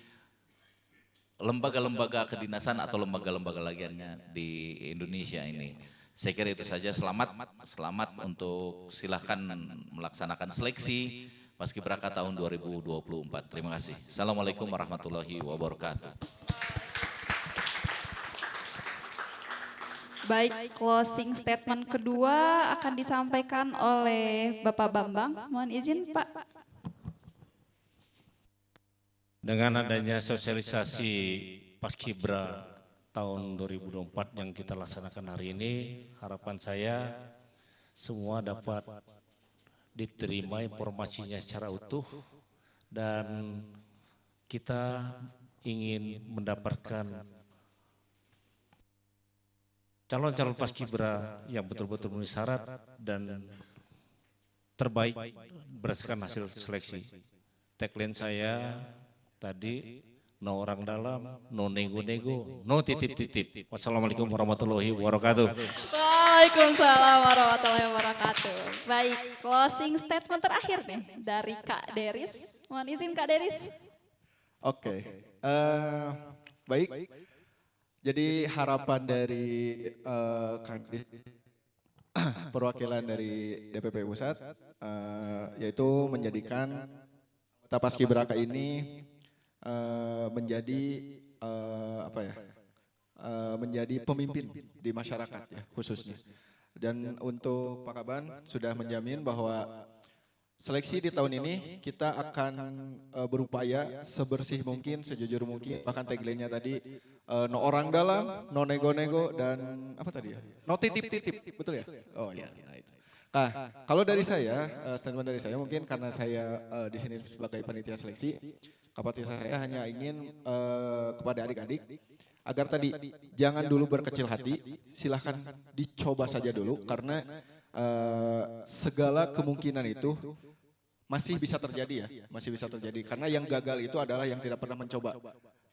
lembaga-lembaga kedinasan atau lembaga-lembaga lainnya di Indonesia ini. Saya kira itu saja. Selamat untuk silahkan melaksanakan seleksi Paskibraka tahun 2024. Terima kasih. Assalamualaikum warahmatullahi wabarakatuh. Baik, closing statement kedua akan disampaikan oleh Bapak Bambang. Mohon izin Pak. Dengan adanya sosialisasi Paskibra tahun 2024 yang kita laksanakan hari ini, harapan saya semua dapat diterima informasinya secara utuh dan kita ingin mendapatkan calon-calon paskibra yang betul-betul memenuhi syarat dan terbaik berdasarkan hasil seleksi. Tagline saya tadi, no orang dalam, no nego-nego, no titip-titip. Wassalamualaikum warahmatullahi wabarakatuh. Waalaikumsalam warahmatullahi wabarakatuh. Baik, closing statement terakhir nih dari Kak Deris. Mohon izin Kak Deris. Oke, baik. Jadi harapan dari perwakilan dari DPP Pusat yaitu menjadikan anggota Paskibraka ini menjadi menjadi pemimpin di masyarakat ya khususnya. Dan untuk Pak Kaban sudah menjamin bahwa seleksi di tahun ini kita akan berupaya sebersih mungkin, sejujur mungkin. Bahkan tagline-nya tadi no orang dalam, no nego-nego, dan apa tadi ya? No titip-titip, betul ya? Oh iya. Nah, kalau dari saya, statement dari saya mungkin karena saya di sini sebagai panitia seleksi, kapasitas saya hanya ingin kepada adik-adik agar tadi jangan dulu berkecil hati, silahkan dicoba saja dulu karena segala kemungkinan itu masih bisa terjadi ya, masih bisa terjadi. Karena yang gagal itu adalah yang tidak pernah mencoba.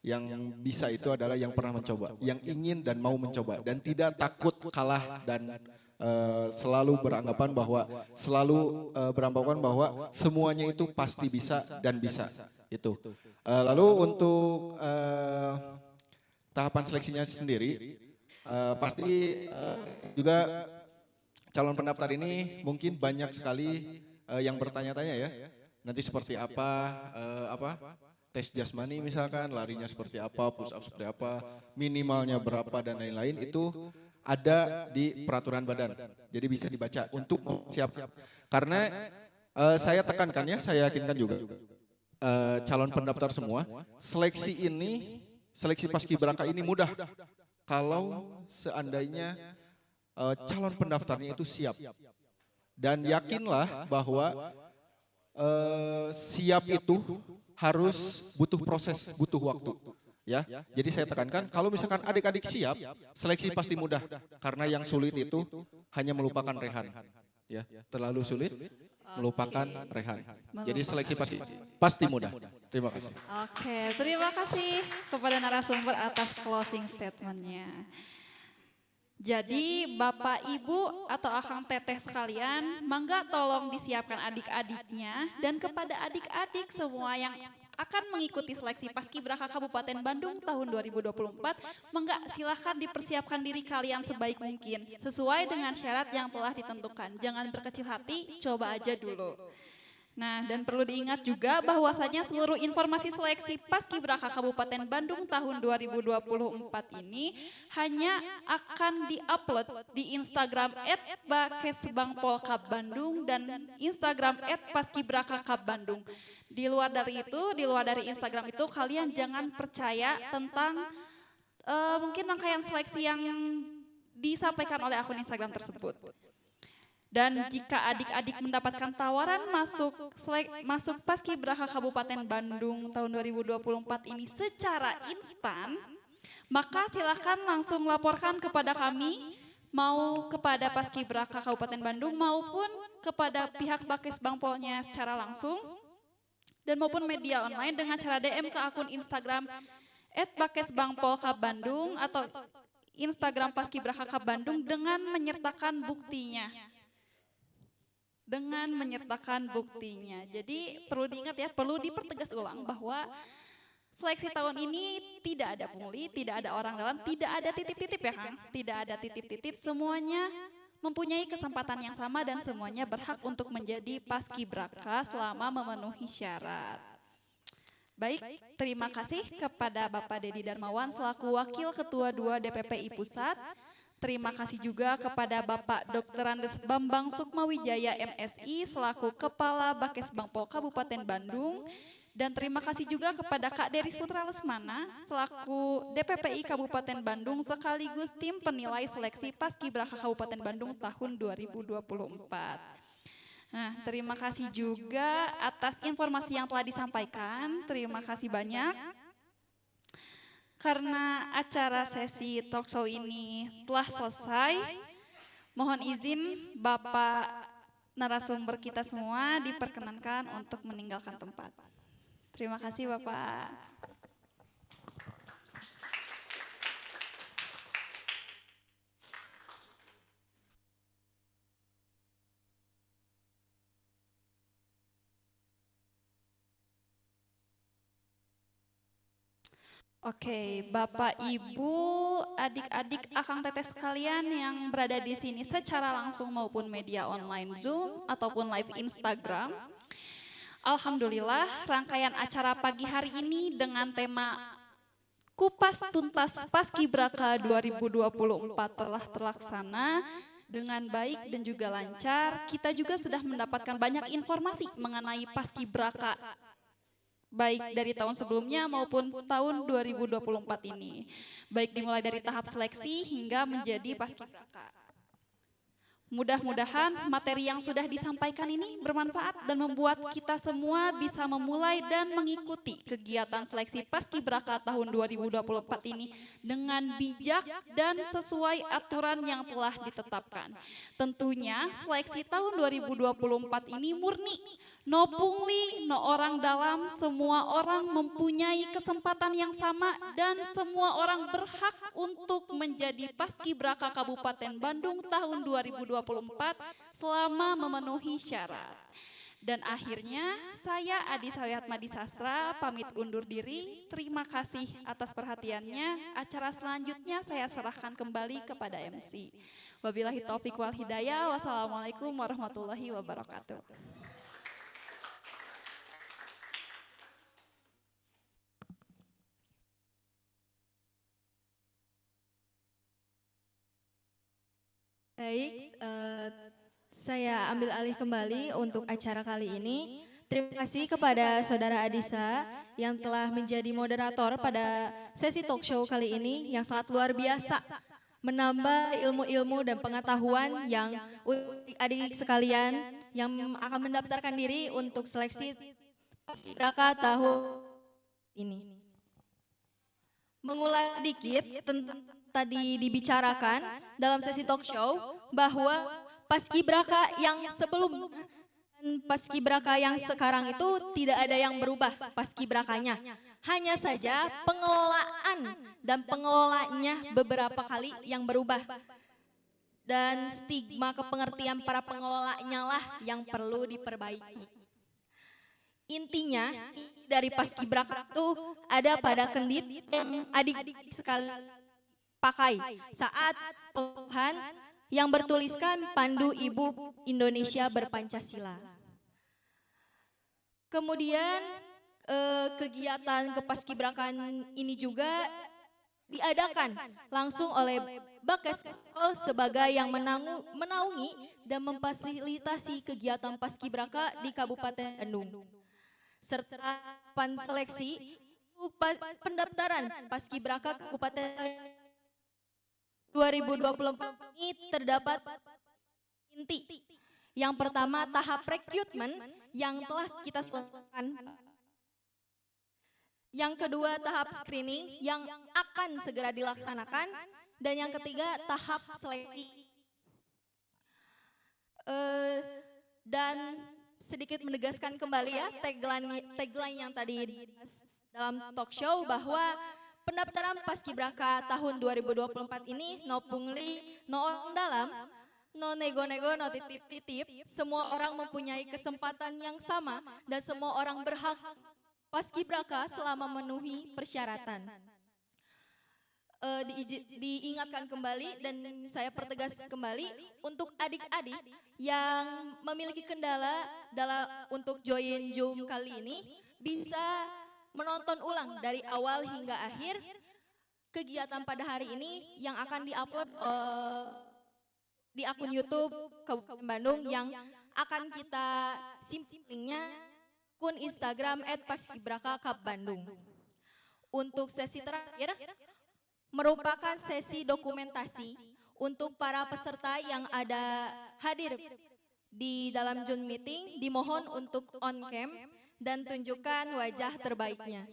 Yang bisa itu adalah yang pernah mencoba, yang ingin dan mau mencoba dan tidak takut kalah dan selalu beranggapan bahwa semuanya itu pasti bisa dan bisa itu. Lalu untuk tahapan seleksinya sendiri pasti juga calon pendaftar ini mungkin banyak sekali yang bertanya-tanya ya. Nanti seperti apa tes jasmani misalkan, larinya seperti apa, push up seperti apa, minimalnya berapa dan lain-lain itu ada di peraturan badan. Jadi bisa dibaca untuk siap. Karena saya tekankan ya, saya yakinkan juga calon pendaftar semua, seleksi paskibraka ini mudah kalau seandainya calon pendaftarnya itu siap. Dan yakinlah bahwa siap itu harus butuh proses, butuh waktu. Ya, jadi saya tekankan kalau misalkan adik-adik siap, seleksi pasti mudah karena yang sulit itu hanya melupakan rehan. Ya, terlalu sulit melupakan rehan. Jadi seleksi pasti mudah. Terima kasih. Oke, terima kasih kepada narasumber atas closing statementnya. Jadi Bapak Ibu atau Akang Teteh sekalian, mangga tolong disiapkan adik-adiknya dan kepada adik-adik semua yang akan mengikuti seleksi Paskibraka Kabupaten Bandung tahun 2024, mangga silahkan dipersiapkan diri kalian sebaik mungkin sesuai dengan syarat yang telah ditentukan. Jangan berkecil hati, coba aja dulu. Nah, dan perlu diingat juga bahwasanya seluruh informasi seleksi Paskibraka Kabupaten Bandung tahun 2024 ini hanya akan diupload di Instagram @bakesbangpolkab_bandung dan Instagram @paskibraka_kab_bandung. Di luar dari Instagram itu kalian jangan percaya tentang mungkin rangkaian seleksi yang disampaikan oleh akun Instagram tersebut. Dan jika adik-adik mendapatkan tawaran masuk Paskibraka Kabupaten Bandung tahun 2024 ini secara instan, maka silakan langsung laporkan kepada kami, mau kepada Paskibraka Kabupaten Bandung maupun kepada pihak Bakesbangpolnya secara langsung, dan maupun media online dengan cara DM ke akun Instagram @bakesbangpolkab_bandung atau Instagram Paskibraka Kab Bandung dengan menyertakan buktinya. Jadi perlu diingat ya, perlu dipertegas ulang bahwa seleksi tahun ini tidak ada pungli, tidak ada orang dalam, tidak ada titip-titip ya Kang. Tidak ada titip-titip, semuanya mempunyai kesempatan yang sama dan semuanya berhak untuk menjadi paskibraka selama memenuhi syarat. Baik, terima kasih kepada Bapak Dedi Darmawan selaku Wakil Ketua 2 DPPI Pusat. Terima kasih juga kepada Bapak Dr. Andes Bambang Sukmawijaya MSI selaku Kepala Bakesbangpol Kabupaten Bandung. Dan terima kasih juga kepada Kak Deris Putra Lesmana selaku DPPI Kabupaten Bandung sekaligus tim penilai seleksi Paskibraka Kabupaten Bandung tahun 2024. Nah, terima kasih juga atas informasi yang telah disampaikan. Terima kasih banyak. Karena acara sesi talk show ini telah selesai, mohon izin Bapak narasumber kita semua diperkenankan untuk meninggalkan tempat. Terima kasih Bapak. Oke, Bapak, Ibu, adik-adik, akang teteh sekalian yang berada di sini secara langsung maupun media online Zoom ataupun live Instagram. Alhamdulillah, rangkaian acara pagi hari ini dengan tema Kupas Tuntas Paskibraka 2024 telah terlaksana dengan baik dan juga lancar. Kita juga sudah mendapatkan banyak informasi mengenai Paskibraka baik dari tahun sebelumnya maupun tahun 2024 ini. Baik dimulai dari tahap seleksi hingga menjadi paskibraka. Mudah-mudahan materi yang sudah disampaikan ini bermanfaat dan membuat kita semua bisa memulai dan mengikuti kegiatan seleksi Paskibraka tahun 2024 ini dengan bijak dan sesuai aturan yang telah ditetapkan. Tentunya seleksi tahun 2024 ini murni, no pungli, no orang dalam, semua orang mempunyai kesempatan yang sama dan semua orang berhak untuk menjadi Paskibraka Kabupaten Bandung tahun 2024 selama memenuhi syarat. Dan akhirnya saya Adi Sawihatmadi Sastra pamit undur diri. Terima kasih atas perhatiannya. Acara selanjutnya saya serahkan kembali kepada MC. Wabillahi taufik wal hidayah. Wassalamualaikum warahmatullahi wabarakatuh. Baik, saya ambil alih kembali untuk acara kali ini. Terima kasih kepada Saudara Adisa yang telah menjadi moderator pada sesi talk show kali ini yang sangat luar biasa. Menambah ilmu-ilmu dan pengetahuan yang adik-adik sekalian yang akan mendaftarkan diri untuk seleksi Paskibraka tahun ini. Mengulang dikit tentang tadi dibicarakan dalam sesi talk show bahwa Paskibraka yang sebelum dan Paskibraka yang sekarang itu tidak ada yang berubah Paskibrakanya. Hanya saja pengelolaan dan pengelolanya beberapa kali yang berubah. Dan stigma kepengertian para pengelolanya lah yang perlu diperbaiki. Intinya dari Paskibraka itu ada pada kendit yang adik-adik sekali pakai saat pengukuhan yang bertuliskan Pandu Ibu Indonesia Berpancasila. Kemudian kegiatan kepaskibrakan ini juga diadakan langsung oleh Bakes sebagai yang menaungi dan memfasilitasi kegiatan Paskibraka di Kabupaten Bandung. Serta seleksi pendaftaran Paskibraka Kabupaten 2024 ini terdapat inti. Yang pertama tahap rekrutmen yang telah kita selesaikan. Yang kedua tahap screening yang akan segera dilaksanakan. Dan yang ketiga tahap seleksi. Dan sedikit menegaskan kembali ya tagline yang tadi dalam talk show bahwa pendaftaran Paskibraka tahun 2024 ini no pungli, no orang dalam, no nego-nego, no titip-titip. Semua orang mempunyai kesempatan yang sama dan semua orang berhak Paskibraka selama memenuhi persyaratan. Diingatkan kembali dan saya pertegas kembali untuk adik-adik yang memiliki kendala untuk join Zoom kali ini bisa menonton ulang dari awal hingga akhir kegiatan pada hari ini yang akan diupload di akun YouTube Kabupaten Bandung yang akan kita simpan linknya akun Instagram @paskibraka_kap_bandung. Untuk sesi terakhir merupakan sesi dokumentasi untuk para peserta yang ada hadir di dalam Zoom meeting. Dimohon untuk on cam dan tunjukkan wajah terbaiknya.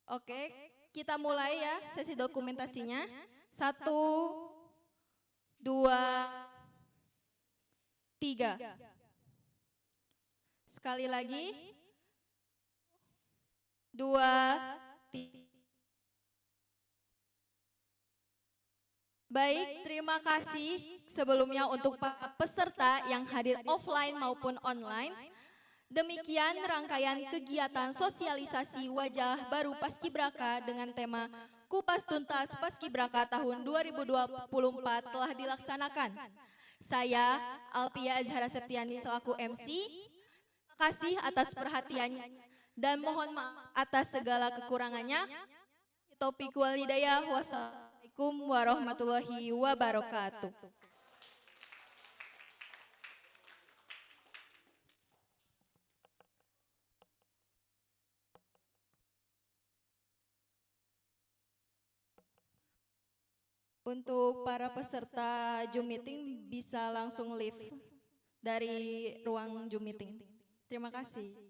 Oke, kita mulai ya sesi dokumentasinya. 1, 2, 3. Sekali lagi. 2, 3. Baik, terima kasih sebelumnya untuk para peserta yang hadir offline maupun online. Demikian rangkaian kegiatan sosialisasi wajah baru Paskibraka dengan tema Kupas Tuntas Paskibraka tahun 2024 telah dilaksanakan. Saya, Alpia Azhara Septiani selaku MC, terima kasih atas perhatiannya dan mohon maaf atas segala kekurangannya. Taufiq wal hidayah. Wassalamualaikum warahmatullahi wabarakatuh. Untuk para peserta Zoom meeting bisa langsung live dari ruang Zoom meeting. Terima kasih.